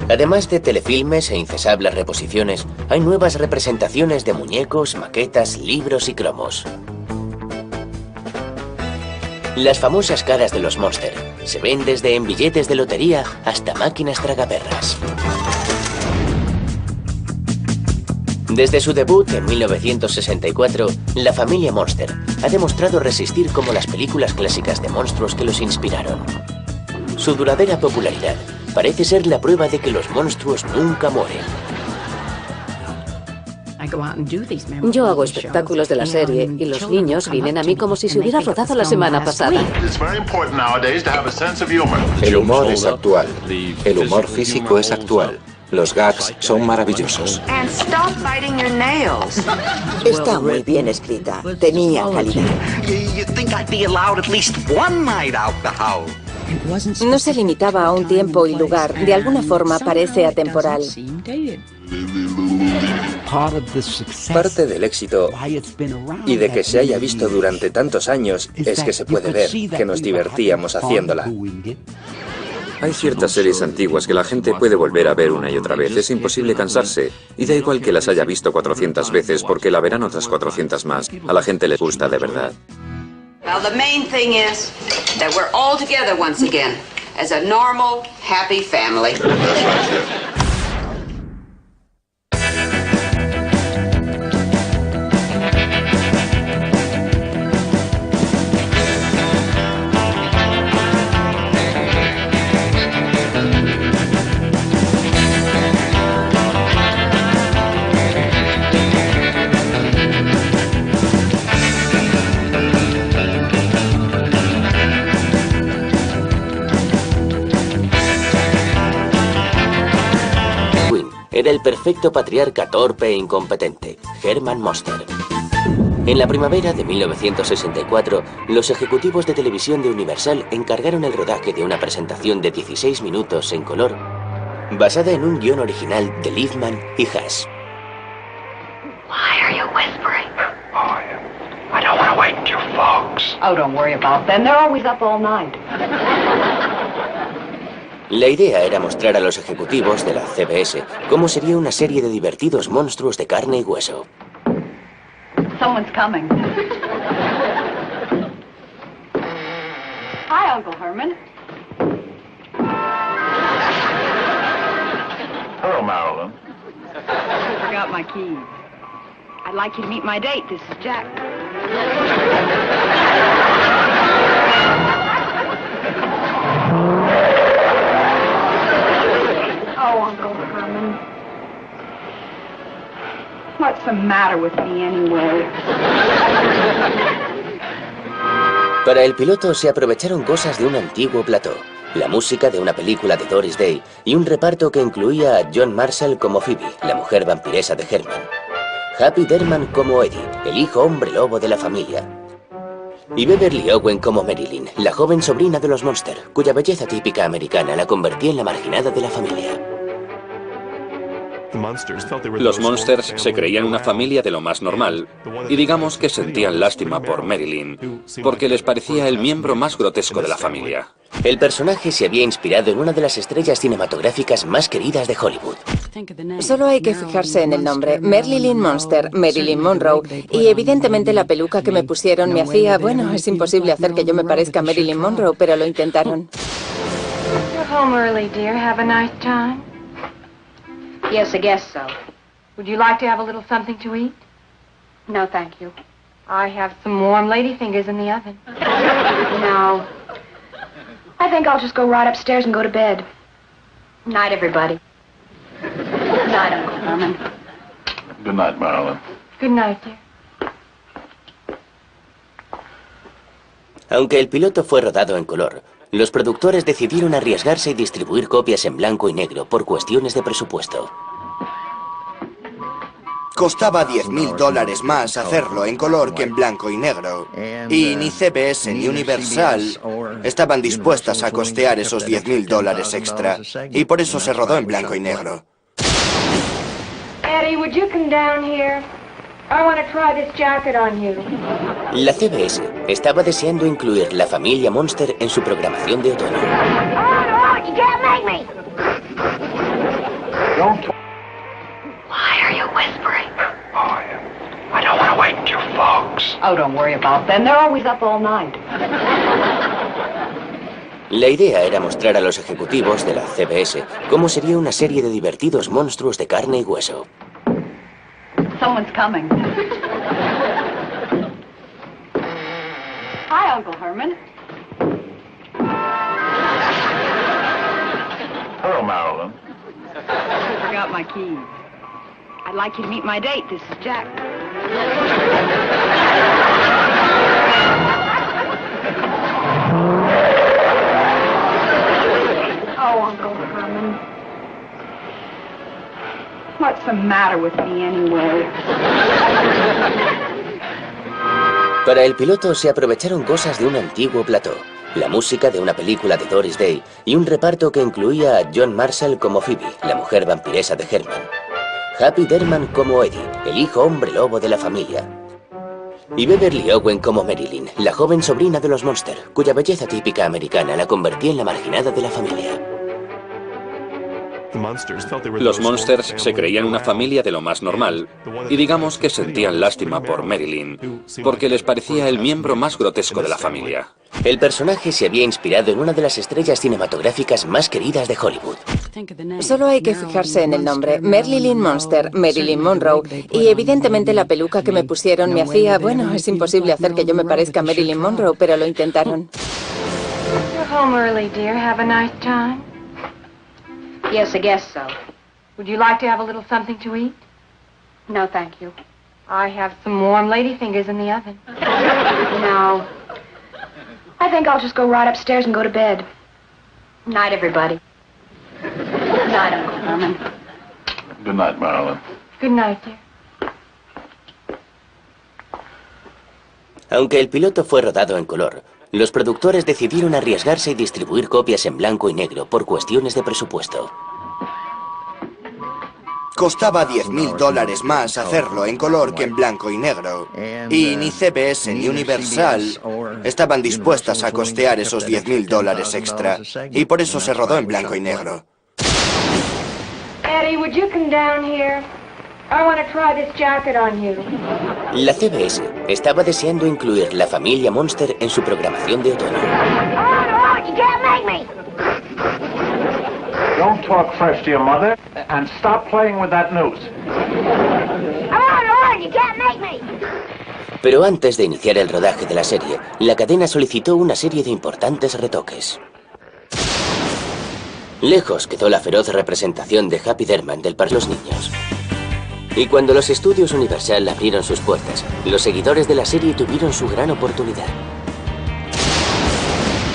Además de telefilmes e incesables reposiciones, hay nuevas representaciones de muñecos, maquetas, libros y cromos. Las famosas caras de los Monster se ven desde en billetes de lotería hasta máquinas tragaperras. Desde su debut en 1964, la familia Monster ha demostrado resistir como las películas clásicas de monstruos que los inspiraron. Su duradera popularidad parece ser la prueba de que los monstruos nunca mueren. Yo hago espectáculos de la serie y los niños vienen a mí como si se hubiera rodado la semana pasada. El humor es actual. El humor físico es actual. Los gags son maravillosos. Está muy bien escrita. Tenía calidad. No se limitaba a un tiempo y lugar. De alguna forma parece atemporal. Parte del éxito y de que se haya visto durante tantos años es que se puede ver que nos divertíamos haciéndola. Hay ciertas series antiguas que la gente puede volver a ver una y otra vez. Es imposible cansarse. Y da igual que las haya visto 400 veces porque la verán otras 400 más. A la gente le gusta de verdad. Well, the main thing is that we're all together once again as a normal, happy family. Era el perfecto patriarca torpe e incompetente, Herman Monster. En la primavera de 1964, los ejecutivos de televisión de Universal encargaron el rodaje de una presentación de 16 minutos en color, basada en un guión original de Liefman y Haas. Why are you whispering? I don't want to wake your folks. Oh, don't worry about them. They're always up all night. La idea era mostrar a los ejecutivos de la CBS cómo sería una serie de divertidos monstruos de carne y hueso. Someone's coming. Hi, Uncle Herman. Hello, Marilyn. I forgot my keys. I'd like you to meet my date. This is Jack. Oh, Uncle Herman. What's the matter with me anyway? Para el piloto se aprovecharon cosas de un antiguo plató, la música de una película de Doris Day y un reparto que incluía a John Marshall como Phoebe, la mujer vampiresa de Herman, Happy Derman como Eddie, el hijo hombre lobo de la familia, Y Beverly Owen como Marilyn, la joven sobrina de los Monster, cuya belleza típica americana la convertía en la marginada de la familia. Los Monsters se creían una familia de lo más normal, y digamos que sentían lástima por Marilyn, porque les parecía el miembro más grotesco de la familia. El personaje se había inspirado en una de las estrellas cinematográficas más queridas de Hollywood. Solo hay que fijarse en el nombre, Marilyn Monster, Marilyn Monroe, y evidentemente la peluca que me pusieron me hacía... Bueno, es imposible hacer que yo me parezca a Marilyn Monroe, pero lo intentaron. You're home early, dear. Have a nice time. Yes, I guess so. Would you like to have a little something to eat? No, thank you. I have some warm lady fingers in the oven. No. I think I'll just go right upstairs and go to bed. Night, everybody. Night, Uncle Herman. Good night, Marilyn. Good night, dear. Aunque el piloto fue rodado en color, los productores decidieron arriesgarse y distribuir copias en blanco y negro por cuestiones de presupuesto. Costaba $10.000 más hacerlo en color que en blanco y negro. Y ni CBS ni Universal estaban dispuestas a costear esos $10.000 extra. Y por eso se rodó en blanco y negro. Eddie, would you come down here? I want to try this jacket on you. La CBS estaba deseando incluir la familia Monster en su programación de otoño. Oh, you can't make me! Why are you whispering? I don't want to wake your folks. Oh, don't worry about them. They're always up all night. La idea era mostrar a los ejecutivos de la CBS cómo sería una serie de divertidos monstruos de carne y hueso. Someone's coming. Hi, Uncle Herman. Hello, Marilyn. I forgot my keys. I'd like you to meet my date. This is Jack. Oh, Uncle Herman. What's the matter with me anyway? Para el piloto se aprovecharon cosas de un antiguo plató, la música de una película de Doris Day y un reparto que incluía a John Marshall como Phoebe, la mujer vampiresa de Herman, Happy Derman como Eddie, el hijo hombre lobo de la familia, y Beverly Owen como Marilyn, la joven sobrina de los Monster, cuya belleza típica americana la convertía en la marginada de la familia. Los Monsters se creían una familia de lo más normal, y digamos que sentían lástima por Marilyn, porque les parecía el miembro más grotesco de la familia. El personaje se había inspirado en una de las estrellas cinematográficas más queridas de Hollywood. Solo hay que fijarse en el nombre, Marilyn Monster, Marilyn Monroe, y evidentemente la peluca que me pusieron me hacía... Bueno, es imposible hacer que yo me parezca a Marilyn Monroe, pero lo intentaron. You're home early, dear. Have a nice time. Yes, I guess so. Would you like to have a little something to eat? No, thank you. I have some warm lady fingers in the oven. No. I think I'll just go right upstairs and go to bed. Night, everybody. Night, Uncle Herman. Good night, Marilyn. Good night, dear. Aunque el piloto fue rodado en color, los productores decidieron arriesgarse y distribuir copias en blanco y negro por cuestiones de presupuesto. Costaba $10.000 más hacerlo en color que en blanco y negro. Y ni CBS ni Universal estaban dispuestas a costear esos $10.000 extra. Y por eso se rodó en blanco y negro. Eddie, would you come down here? I want to try this jacket on you. La CBS estaba deseando incluir la familia Monster en su programación de otoño. Oh, you can't make me! Don't talk fresh to your mother, and stop playing with that noose. Oh, you can't make me! Pero antes de iniciar el rodaje de la serie, la cadena solicitó una serie de importantes retoques. Lejos quedó la feroz representación de Happy Derman del Parque de los Niños. Y cuando los estudios Universal abrieron sus puertas, los seguidores de la serie tuvieron su gran oportunidad.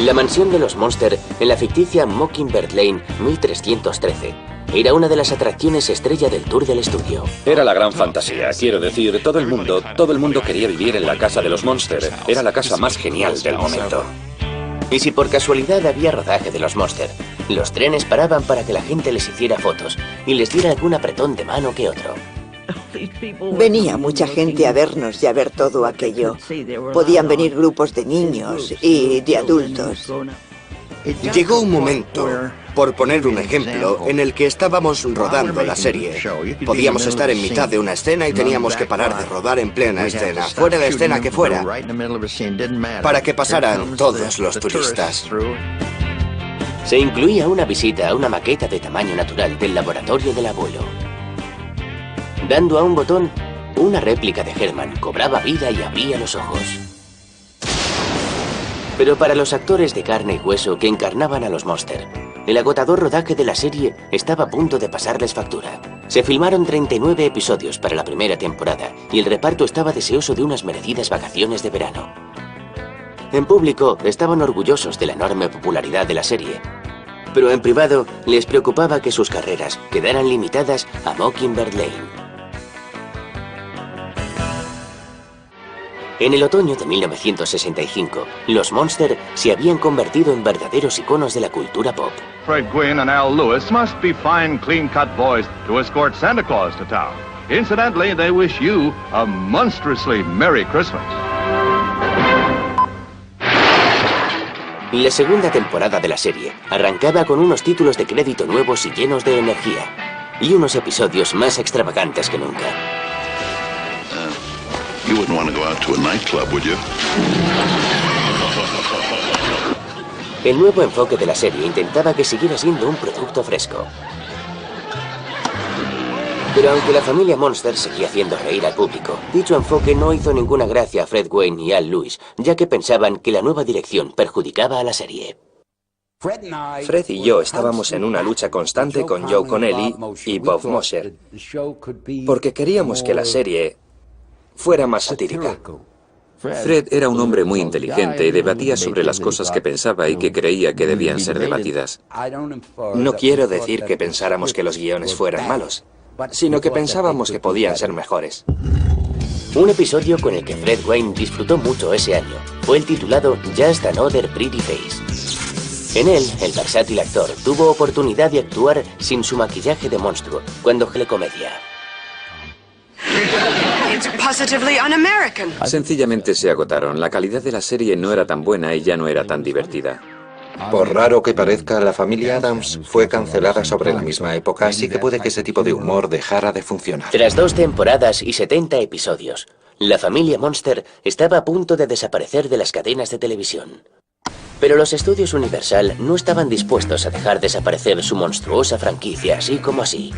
La mansión de los Monster en la ficticia Mockingbird Lane 1313 era una de las atracciones estrella del tour del estudio. Era la gran fantasía, quiero decir, todo el mundo quería vivir en la casa de los Monster. Era la casa más genial del momento. Y si por casualidad había rodaje de los Monster, los trenes paraban para que la gente les hiciera fotos y les diera algún apretón de mano que otro. Venía mucha gente a vernos y a ver todo aquello. Podían venir grupos de niños y de adultos. Llegó un momento, por poner un ejemplo, en el que estábamos rodando la serie. Podíamos estar en mitad de una escena y teníamos que parar de rodar en plena escena, fuera de escena que fuera, para que pasaran todos los turistas. Se incluía una visita a una maqueta de tamaño natural del laboratorio del abuelo. Dando a un botón, una réplica de Herman cobraba vida y abría los ojos. Pero para los actores de carne y hueso que encarnaban a los Monster, el agotador rodaje de la serie estaba a punto de pasarles factura. Se filmaron 39 episodios para la primera temporada y el reparto estaba deseoso de unas merecidas vacaciones de verano. En público estaban orgullosos de la enorme popularidad de la serie, pero en privado les preocupaba que sus carreras quedaran limitadas a Mockingbird Lane. En el otoño de 1965, los Monster se habían convertido en verdaderos iconos de la cultura pop. Fred Gwynne and Al Lewis must be fine, clean-cut boys to escort Santa Claus to town. Incidentally, they wish you a monstrously Merry Christmas. La segunda temporada de la serie arrancaba con unos títulos de crédito nuevos y llenos de energía, y unos episodios más extravagantes que nunca. You wouldn't want to go out to a nightclub, would you? El nuevo enfoque de la serie intentaba que siguiera siendo un producto fresco. Pero aunque la familia Monster seguía haciendo reír al público, dicho enfoque no hizo ninguna gracia a Fred Gwynne y Al Lewis, ya que pensaban que la nueva dirección perjudicaba a la serie. Fred y yo estábamos en una lucha constante con Joe Connelly y Bob Mosher, porque queríamos que la serie fuera más satírica. Fred era un hombre muy inteligente y debatía sobre las cosas que pensaba y que creía que debían ser debatidas. No quiero decir que pensáramos que los guiones fueran malos, sino que pensábamos que podían ser mejores. Un episodio con el que Fred Gwynne disfrutó mucho ese año fue el titulado Just Another Pretty Face. En él, el versátil actor tuvo oportunidad de actuar sin su maquillaje de monstruo, cuando fue comedia. Sencillamente se agotaron. La calidad de la serie no era tan buena y ya no era tan divertida. Por raro que parezca, la familia Addams fue cancelada sobre la misma época, así que puede que ese tipo de humor dejara de funcionar. Tras 2 temporadas y 70 episodios, la familia Monster estaba a punto de desaparecer de las cadenas de televisión. Pero los estudios Universal no estaban dispuestos a dejar desaparecer su monstruosa franquicia así como así.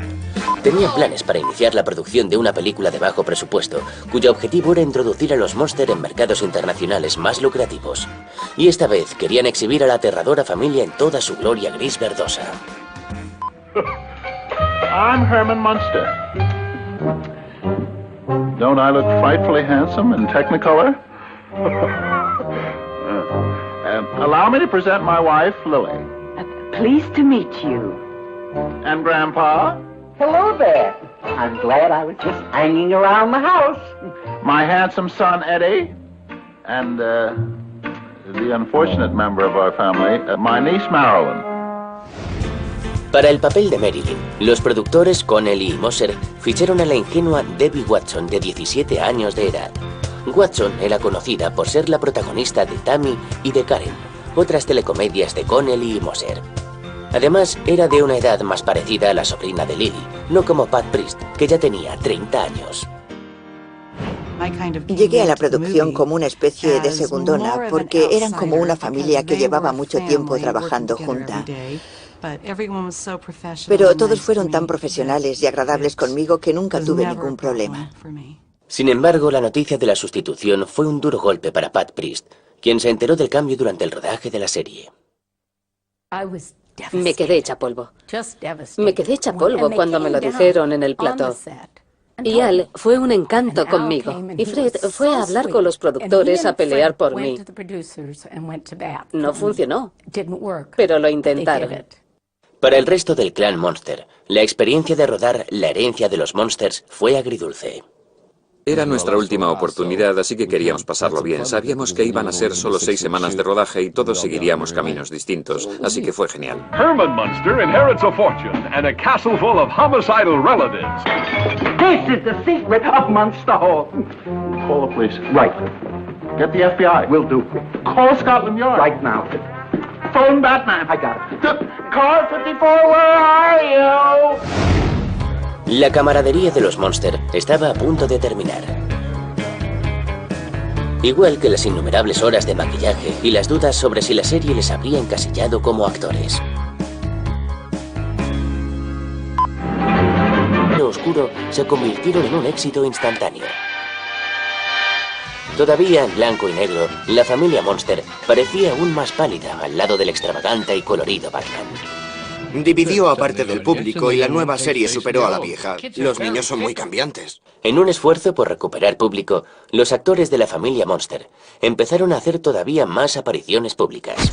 Tenían planes para iniciar la producción de una película de bajo presupuesto, cuyo objetivo era introducir a los Monster en mercados internacionales más lucrativos. Y esta vez querían exhibir a la aterradora familia en toda su gloria gris verdosa. I'm Herman Munster. Don't I look frightfully handsome in Technicolor? Allow me to present my wife, Lily. Pleased to meet you. And Grandpa? Hello there. I'm glad I was just hanging around the house. My handsome son, Eddie. And, the unfortunate member of our family, my niece, Marilyn. Para el papel de Marilyn, los productores Connelly y Moser ficharon a la ingenua Debbie Watson, de 17 años de edad. Watson era conocida por ser la protagonista de Tammy y de Karen, otras telecomedias de Connelly y Moser. Además, era de una edad más parecida a la sobrina de Lily, no como Pat Priest, que ya tenía 30 años. Llegué a la producción como una especie de segundona, porque eran como una familia que llevaba mucho tiempo trabajando junta. Pero todos fueron tan profesionales y agradables conmigo que nunca tuve ningún problema. Sin embargo, la noticia de la sustitución fue un duro golpe para Pat Priest, quien se enteró del cambio durante el rodaje de la serie. Me quedé hecha polvo. Me quedé hecha polvo cuando me lo dijeron en el plató. Y Al fue un encanto conmigo. Y Fred fue a hablar con los productores a pelear por mí. No funcionó, pero lo intentaron. Para el resto del clan Monster, la experiencia de rodar La herencia de los Monsters fue agridulce. Era nuestra última oportunidad, así que queríamos pasarlo bien. Sabíamos que iban a ser solo 6 semanas de rodaje y todos seguiríamos caminos distintos, así que fue genial. Herman Munster inherits a fortune and a castle full of homicidal relatives. This is the secret of Munster Hall. Call the police. Right. Get the FBI. Will do. Call Scotland Yard. Right now. Phone Batman. I got it. Car 54, where are you? La camaradería de los Monster estaba a punto de terminar. Igual que las innumerables horas de maquillaje y las dudas sobre si la serie les habría encasillado como actores. Lo oscuro se convirtieron en un éxito instantáneo. Todavía en blanco y negro, la familia Monster parecía aún más pálida al lado del extravagante y colorido Batman. Dividió a parte del público y la nueva serie superó a la vieja. Los niños son muy cambiantes. En un esfuerzo por recuperar público, los actores de la familia Monster empezaron a hacer todavía más apariciones públicas.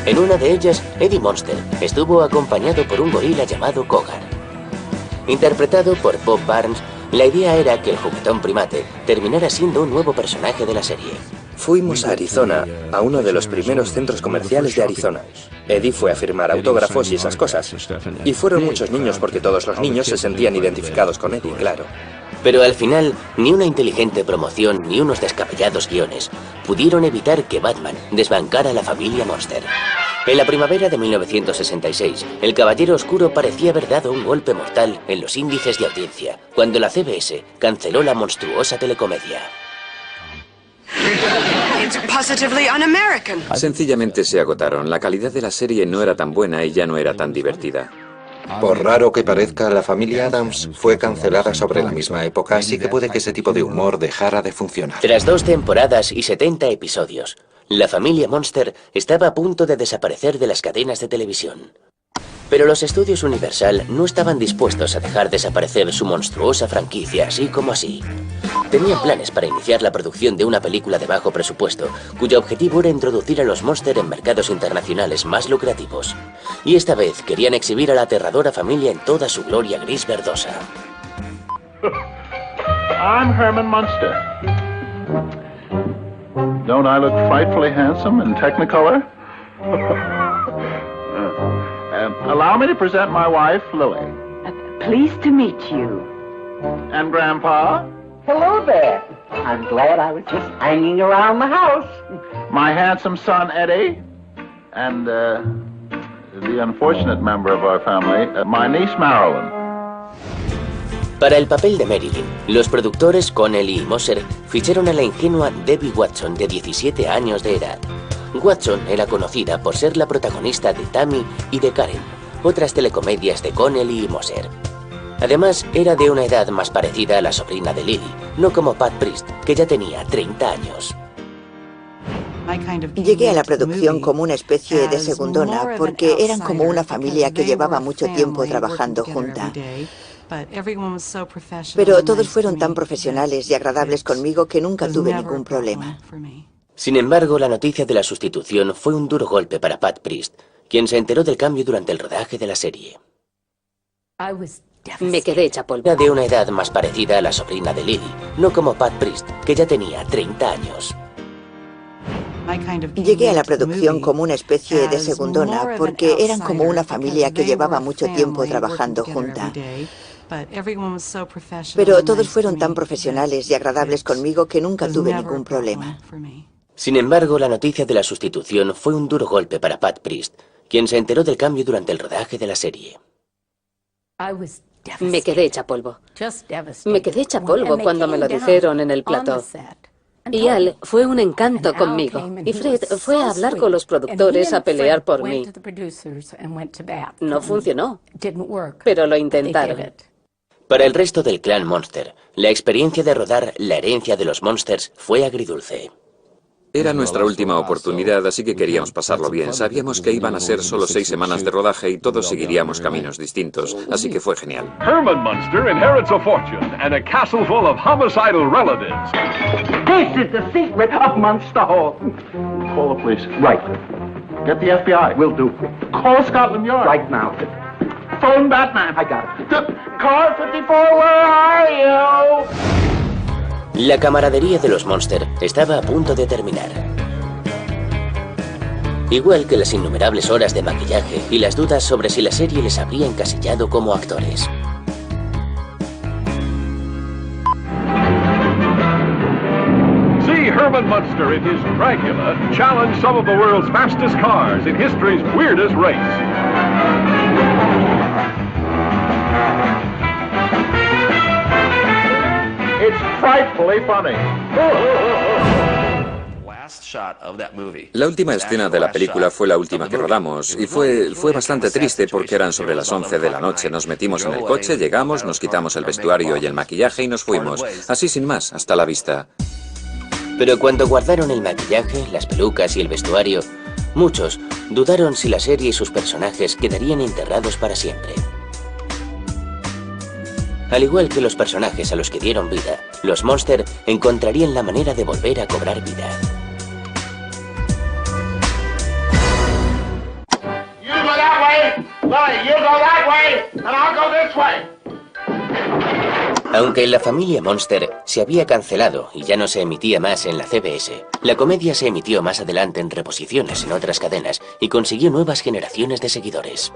En una de ellas, Eddie Monster estuvo acompañado por un gorila llamado Kogar. Interpretado por Bob Barnes, la idea era que el juguetón primate terminara siendo un nuevo personaje de la serie. Fuimos a Arizona, a uno de los primeros centros comerciales de Arizona. Eddie fue a firmar autógrafos y esas cosas. Y fueron muchos niños porque todos los niños se sentían identificados con Eddie, claro. Pero al final, ni una inteligente promoción ni unos descabellados guiones pudieron evitar que Batman desbancara a la familia Monster. En la primavera de 1966, el Caballero Oscuro parecía haber dado un golpe mortal en los índices de audiencia, cuando la CBS canceló la monstruosa telecomedia. Sencillamente se agotaron. La calidad de la serie no era tan buena y ya no era tan divertida. Por raro que parezca, la familia Addams fue cancelada sobre la misma época, así que puede que ese tipo de humor dejara de funcionar. Tras 2 temporadas y 70 episodios, la familia Monster estaba a punto de desaparecer de las cadenas de televisión. Pero los estudios Universal no estaban dispuestos a dejar desaparecer su monstruosa franquicia así como así. Tenían planes para iniciar la producción de una película de bajo presupuesto, cuyo objetivo era introducir a los Monster en mercados internacionales más lucrativos. Y esta vez querían exhibir a la aterradora familia en toda su gloria gris verdosa. I'm Herman Munster. Don't I look frightfully handsome in Technicolor? Allow me to present my wife, Lily. Pleased to meet you. And Grandpa? Hello there. I'm glad I was just hanging around the house. My handsome son, Eddie. And, the unfortunate member of our family, my niece, Marilyn. Para el papel de Marilyn, los productores Connelly y Moser ficharon a la ingenua Debbie Watson, de 17 años de edad. Watson era conocida por ser la protagonista de Tammy y de Karen, otras telecomedias de Connelly y Moser. Además, era de una edad más parecida a la sobrina de Lily, no como Pat Priest, que ya tenía 30 años. Llegué a la producción como una especie de segundona, porque eran como una familia que llevaba mucho tiempo trabajando junta. Pero todos fueron tan profesionales y agradables conmigo que nunca tuve ningún problema. Sin embargo, la noticia de la sustitución fue un duro golpe para Pat Priest, quien se enteró del cambio durante el rodaje de la serie. Me quedé hecha polvo. Era de una edad más parecida a la sobrina de Lily, no como Pat Priest, que ya tenía 30 años. Llegué a la producción como una especie de segundona, porque eran como una familia que llevaba mucho tiempo trabajando junta. Pero todos fueron tan profesionales y agradables conmigo que nunca tuve ningún problema. Sin embargo, la noticia de la sustitución fue un duro golpe para Pat Priest, quien se enteró del cambio durante el rodaje de la serie. Me quedé hecha polvo. Me quedé hecha polvo cuando me lo dijeron en el plató. Y Al fue un encanto conmigo. Y Fred fue a hablar con los productores a pelear por mí. No funcionó, pero lo intentaron. Para el resto del clan Monster, la experiencia de rodar La herencia de los Monsters fue agridulce. Era nuestra última oportunidad, así que queríamos pasarlo bien. Sabíamos que iban a ser solo 6 semanas de rodaje y todos seguiríamos caminos distintos, así que fue genial. Herman Munster inherits a fortune and a castle full of homicidal relatives. This is the secret of Munster Hall. Call the police. Right. Get the FBI. Will do. Call Scotland Yard. Right now. Phone Batman. I got it. Car 54, where are you? La camaradería de los Monster estaba a punto de terminar. Igual que las innumerables horas de maquillaje y las dudas sobre si la serie les habría encasillado como actores. Herman Munster in his Dracula challenged some of the world's fastest cars in history's weirdest race. It's frightfully funny. La última escena de la película fue la última que rodamos y fue bastante triste porque eran sobre las 11 de la noche. Nos metimos en el coche, llegamos, nos quitamos el vestuario y el maquillaje y nos fuimos. Así sin más, hasta la vista. Pero cuando guardaron el maquillaje, las pelucas y el vestuario, muchos dudaron si la serie y sus personajes quedarían enterrados para siempre. Al igual que los personajes a los que dieron vida, los Monster encontrarían la manera de volver a cobrar vida. You go that way, Lily, you go that way, and I'll go this way. Aunque La Familia Monster se había cancelado y ya no se emitía más en la CBS, la comedia se emitió más adelante en reposiciones en otras cadenas y consiguió nuevas generaciones de seguidores.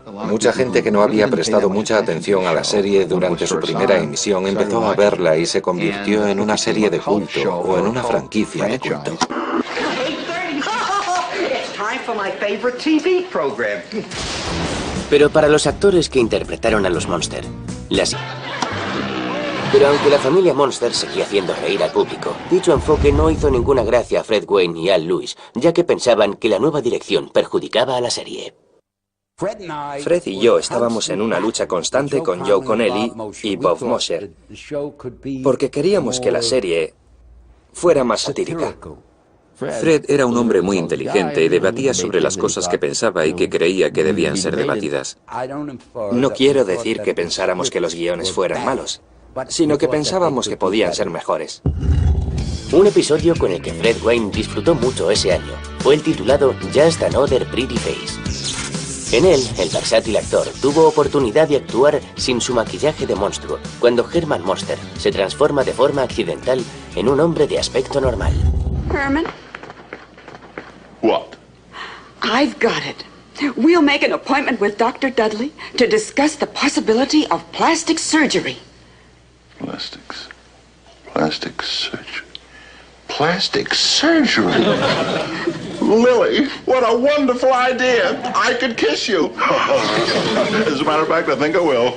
Mucha gente que no había prestado mucha atención a la serie durante su primera emisión empezó a verla y se convirtió en una serie de culto o en una franquicia de culto. Pero para los actores que interpretaron a los Monster, Pero aunque La Familia Monster seguía haciendo reír al público, dicho enfoque no hizo ninguna gracia a Fred Wayne y Al Lewis, ya que pensaban que la nueva dirección perjudicaba a la serie. Fred y yo estábamos en una lucha constante con Joe Connelly y Bob Mosher, porque queríamos que la serie fuera más satírica. Fred era un hombre muy inteligente y debatía sobre las cosas que pensaba y que creía que debían ser debatidas. No quiero decir que pensáramos que los guiones fueran malos, sino que pensábamos que podían ser mejores. Un episodio con el que Fred Wayne disfrutó mucho ese año fue el titulado Just Another Pretty Face. En él, el versátil actor tuvo oportunidad de actuar sin su maquillaje de monstruo, cuando Herman Monster se transforma de forma accidental en un hombre de aspecto normal. Herman? What? I've got it. We'll make an appointment with Dr. Dudley to discuss the possibility of plastic surgery. Plastic surgery. Plastic surgery? Lily, what a wonderful idea. I could kiss you. As a matter of fact, I think I will.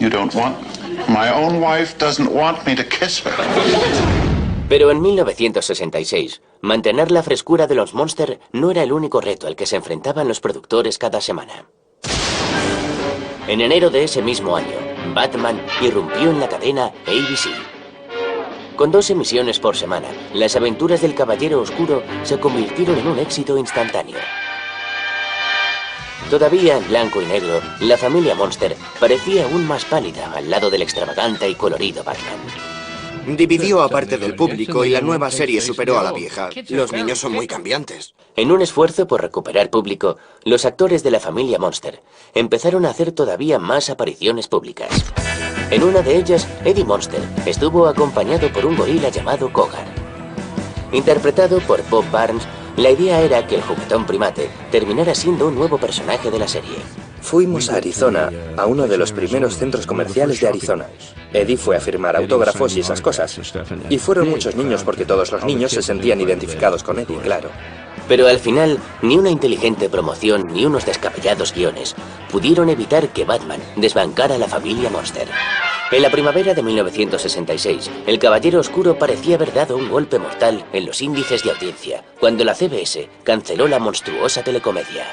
You don't want... My own wife doesn't want me to kiss her. Pero en 1966, mantener la frescura de los Monster no era el único reto al que se enfrentaban los productores cada semana. En enero de ese mismo año, Batman irrumpió en la cadena ABC. Con 2 emisiones por semana, las aventuras del Caballero Oscuro se convirtieron en un éxito instantáneo. Todavía en blanco y negro, La Familia Monster parecía aún más pálida al lado del extravagante y colorido Batman. Dividió a parte del público y la nueva serie superó a la vieja. Los niños son muy cambiantes. En un esfuerzo por recuperar público, los actores de La Familia Monster empezaron a hacer todavía más apariciones públicas. En una de ellas, Eddie Monster estuvo acompañado por un gorila llamado Kogar. Interpretado por Bob Barnes, la idea era que el juguetón primate terminara siendo un nuevo personaje de la serie. Fuimos a Arizona, a uno de los primeros centros comerciales de Arizona. Eddie fue a firmar autógrafos y esas cosas. Y fueron muchos niños porque todos los niños se sentían identificados con Eddie, claro. Pero al final, ni una inteligente promoción ni unos descabellados guiones pudieron evitar que Batman desbancara a La Familia Monster. En la primavera de 1966, el Caballero Oscuro parecía haber dado un golpe mortal en los índices de audiencia, cuando la CBS canceló la monstruosa telecomedia.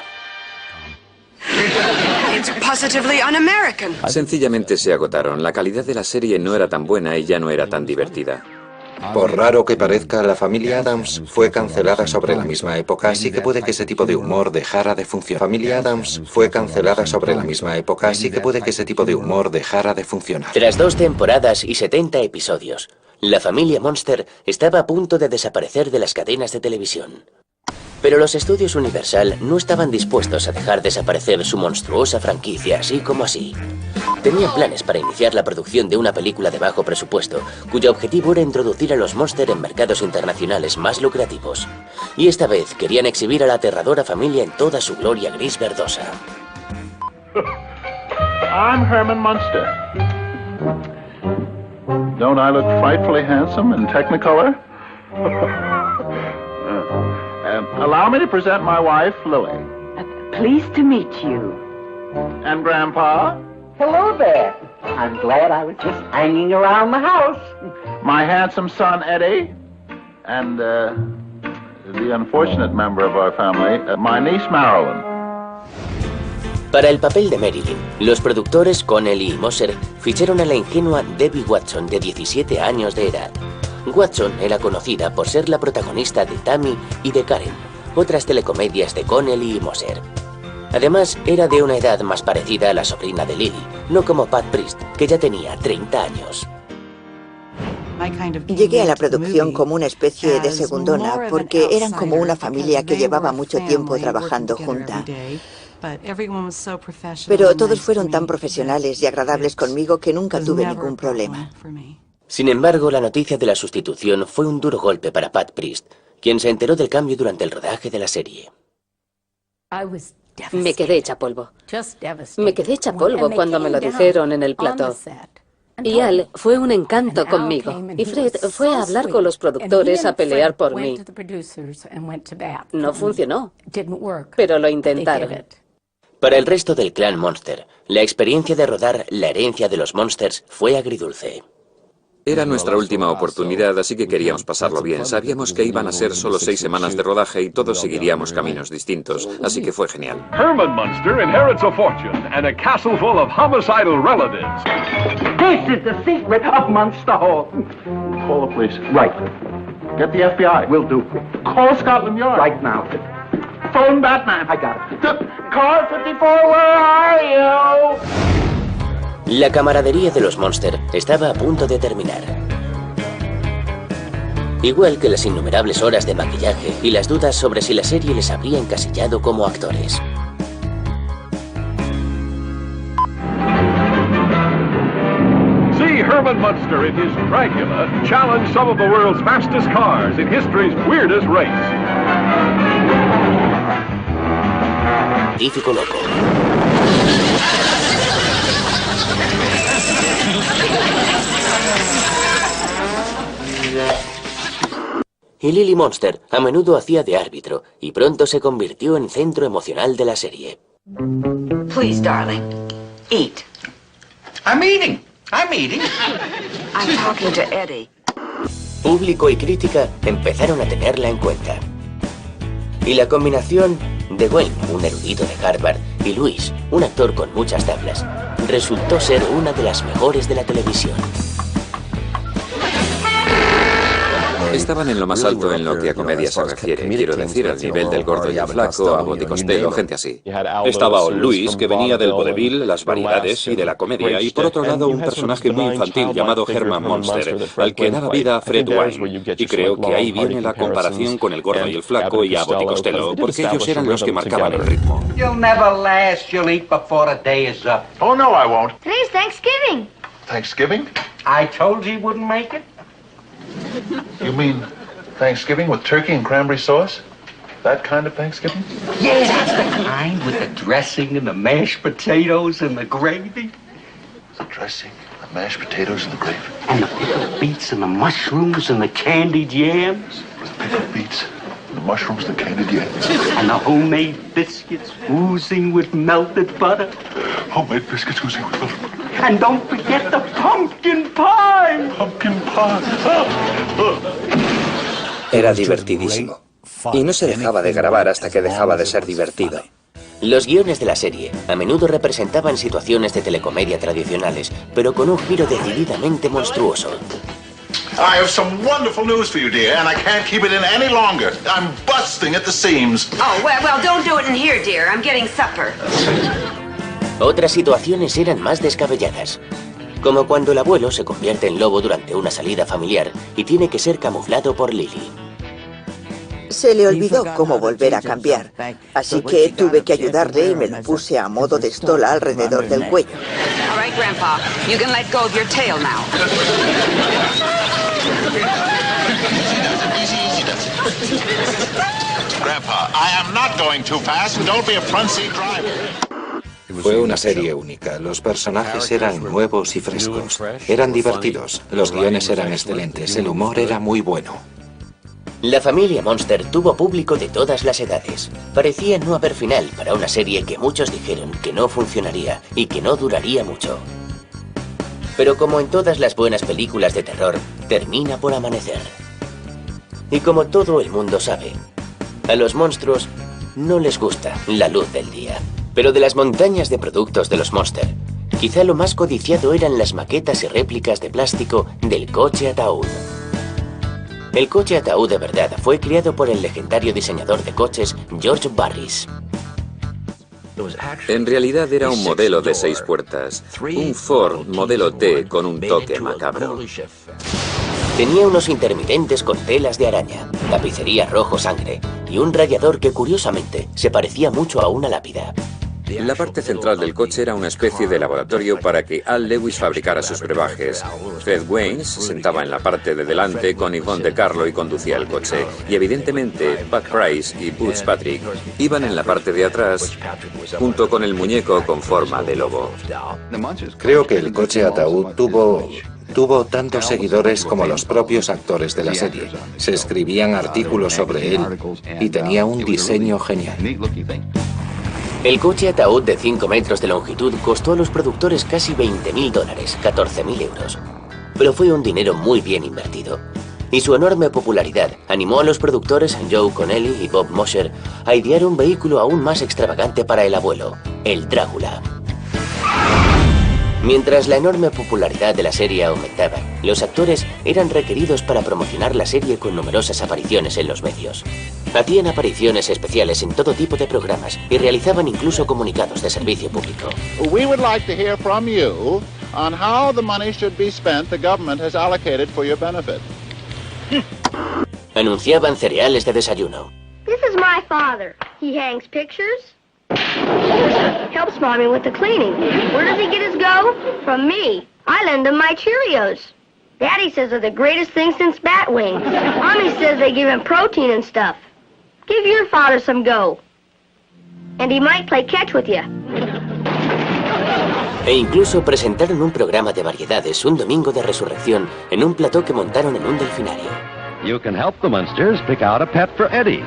Sencillamente se agotaron. La calidad de la serie no era tan buena y ya no era tan divertida. Por raro que parezca, La Familia Addams fue cancelada sobre la misma época, así que puede que ese tipo de humor dejara de funcionar. Familia Addams fue cancelada sobre la misma época, así que puede que ese tipo de humor dejara de funcionar. Tras 2 temporadas y 70 episodios, La familia Monster estaba a punto de desaparecer de las cadenas de televisión. Pero los estudios Universal no estaban dispuestos a dejar desaparecer su monstruosa franquicia así como así. Tenían planes para iniciar la producción de una película de bajo presupuesto, cuyo objetivo era introducir a los Monster en mercados internacionales más lucrativos. Y esta vez querían exhibir a la aterradora familia en toda su gloria gris verdosa. I'm Herman Munster. Don't I look frightfully handsome in Technicolor? Allow me to present my wife, Lily. Pleased to meet you. And Grandpa? Hello there. I'm glad I was just hanging around the house. My handsome son, Eddie. And, the unfortunate member of our family, my niece, Marilyn. Para el papel de Marilyn, los productores Connelly y Moser ficharon a la ingenua Debbie Watson, de 17 años de edad. Watson era conocida por ser la protagonista de Tammy y de Karen, otras telecomedias de Connelly y Moser. Además, era de una edad más parecida a la sobrina de Lily, no como Pat Priest, que ya tenía 30 años. Llegué a la producción como una especie de segundona, porque eran como una familia que llevaba mucho tiempo trabajando junta. Pero todos fueron tan profesionales y agradables conmigo que nunca tuve ningún problema. Sin embargo, la noticia de la sustitución fue un duro golpe para Pat Priest, quien se enteró del cambio durante el rodaje de la serie. Me quedé hecha polvo. Me quedé hecha polvo cuando me lo dijeron en el plató. Y Al fue un encanto conmigo. Y Fred fue a hablar con los productores, a pelear por mí. No funcionó, pero lo intentaron. Para el resto del clan Monster, la experiencia de rodar La herencia de los Monsters fue agridulce. Era nuestra última oportunidad, así que queríamos pasarlo bien. Sabíamos que iban a ser solo 6 semanas de rodaje y todos seguiríamos caminos distintos, así que fue genial. Herman Munster inherits a fortune and a castle full of homicidal relatives. This is the secret of Munster Hall. Call the police. Right. Get the FBI. Will do. Call Scotland Yard. Right now. Phone Batman. I got it. Car 54, where are you? La camaradería de los Monster estaba a punto de terminar. Igual que las innumerables horas de maquillaje y las dudas sobre si la serie les habría encasillado como actores. See Herman Munster in his Dracula challenge some of the world's fastest cars in history's weirdest race. Científico loco. Y Lily Monster a menudo hacía de árbitro y pronto se convirtió en centro emocional de la serie. Please, darling, eat. I'm eating. I'm talking to Eddie. Público y crítica empezaron a tenerla en cuenta. Y la combinación de Wayne, un erudito de Harvard, y Louis, un actor con muchas tablas, resultó ser una de las mejores de la televisión. Estaban en lo más alto en lo que a comedia se refiere. Quiero decir, al nivel del Gordo y el Flaco, Abbott y Costello, gente así. Estaba Al Lewis, que venía del vodevil, las variedades y de la comedia, y por otro lado un personaje muy infantil llamado Herman Munster, al que daba vida a Fred Wine. Y creo que ahí viene la comparación con el Gordo y el Flaco y Abbott y Costello, porque ellos eran los que marcaban el ritmo. You'll never last. You'll eat before the day is up. Oh, no, I won't. Today's Thanksgiving. Thanksgiving? I told you wouldn't make it. You mean Thanksgiving with turkey and cranberry sauce? That kind of Thanksgiving? Yeah, that's the kind with the dressing and the mashed potatoes and the gravy. The dressing, the mashed potatoes, and the gravy. And the pickled beets and the mushrooms and the candied yams. The pickled beets, the mushrooms, the candied yams. And the homemade biscuits oozing with melted butter. Homemade biscuits oozing with melted butter. And don't forget the pumpkin pie. Pumpkin pie. Era divertidísimo. Y no se dejaba de grabar hasta que dejaba de ser divertido. Los guiones de la serie a menudo representaban situaciones de telecomedia tradicionales, pero con un giro decididamente monstruoso. I have some wonderful news for you, dear, and I can't keep it in any longer. I'm busting at the seams. Oh, well, don't do it in here, dear. I'm getting supper. Otras situaciones eran más descabelladas. Como cuando el abuelo se convierte en lobo durante una salida familiar y tiene que ser camuflado por Lily. Se le olvidó cómo volver a cambiar, así que tuve que ayudarle y me lo puse a modo de estola alrededor del cuello. All right, Grandpa, you can let go of your tail now. Grandpa, I am not going too fast, and don't be a front seat driver. Fue una serie única. Los personajes eran nuevos y frescos. Eran divertidos. Los guiones eran excelentes. El humor era muy bueno. La familia Monster tuvo público de todas las edades. Parecía no haber final para una serie que muchos dijeron que no funcionaría y que no duraría mucho. Pero como en todas las buenas películas de terror, termina por amanecer. Y como todo el mundo sabe, a los monstruos no les gusta la luz del día. Pero de las montañas de productos de los Monster, quizá lo más codiciado eran las maquetas y réplicas de plástico del coche ataúd. El coche ataúd de verdad fue creado por el legendario diseñador de coches George Barris. En realidad era un modelo de 6 puertas, un Ford modelo T con un toque macabro. Tenía unos intermitentes con telas de araña, tapicería rojo sangre y un radiador que curiosamente se parecía mucho a una lápida. La parte central del coche era una especie de laboratorio para que Al Lewis fabricara sus brebajes. Fred Waynes se sentaba en la parte de delante con Yvonne de Carlo y conducía el coche. Y evidentemente Pat Price y Butch Patrick iban en la parte de atrás junto con el muñeco con forma de lobo. Creo que el coche ataúd tuvo tantos seguidores como los propios actores de la serie. Se escribían artículos sobre él y tenía un diseño genial. El coche ataúd de 5 metros de longitud costó a los productores casi $20.000, 14.000 euros. Pero fue un dinero muy bien invertido. Y su enorme popularidad animó a los productores Joe Connelly y Bob Mosher a idear un vehículo aún más extravagante para el abuelo, el Drácula. Mientras la enorme popularidad de la serie aumentaba, los actores eran requeridos para promocionar la serie con numerosas apariciones en los medios. Hacían apariciones especiales en todo tipo de programas y realizaban incluso comunicados de servicio público. We would like to hear from you on how the money should be spent the government has allocated for your benefit. Anunciaban cereales de desayuno. This is my father. He hangs pictures. Helps Mommy with the cleaning. Where does he get his go? From me. I lend him my Cheerios. Daddy says they're the greatest thing since bat wings. Mommy says they give him protein and stuff. Give your father some go. And he might play catch with you. E incluso presentaron un programa de variedades un domingo de resurrección en un plató que montaron en un delfinario. You can help the Munsters pick out a pet for Eddie.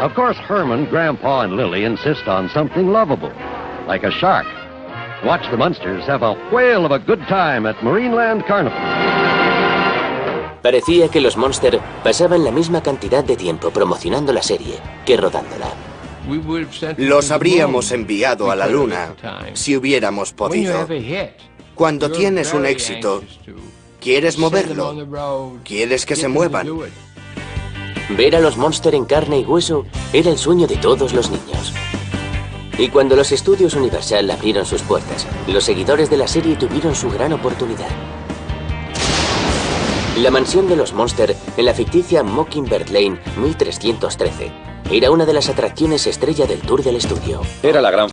Of course, Herman, Grandpa, and Lily insist on something lovable, like a shark. Watch the Munsters have a whale of a good time at Marineland Carnival. Parecía que los Monster pasaban la misma cantidad de tiempo promocionando la serie que rodándola. Los habríamos enviado a la luna si hubiéramos podido. Cuando tienes un éxito, ¿quieres moverlo? ¿Quieres que se muevan? Ver a los Monster en carne y hueso era el sueño de todos los niños. Y cuando los estudios Universal abrieron sus puertas, los seguidores de la serie tuvieron su gran oportunidad. La mansión de los Monster en la ficticia Mockingbird Lane 1313 era una de las atracciones estrella del tour del estudio. Era la gran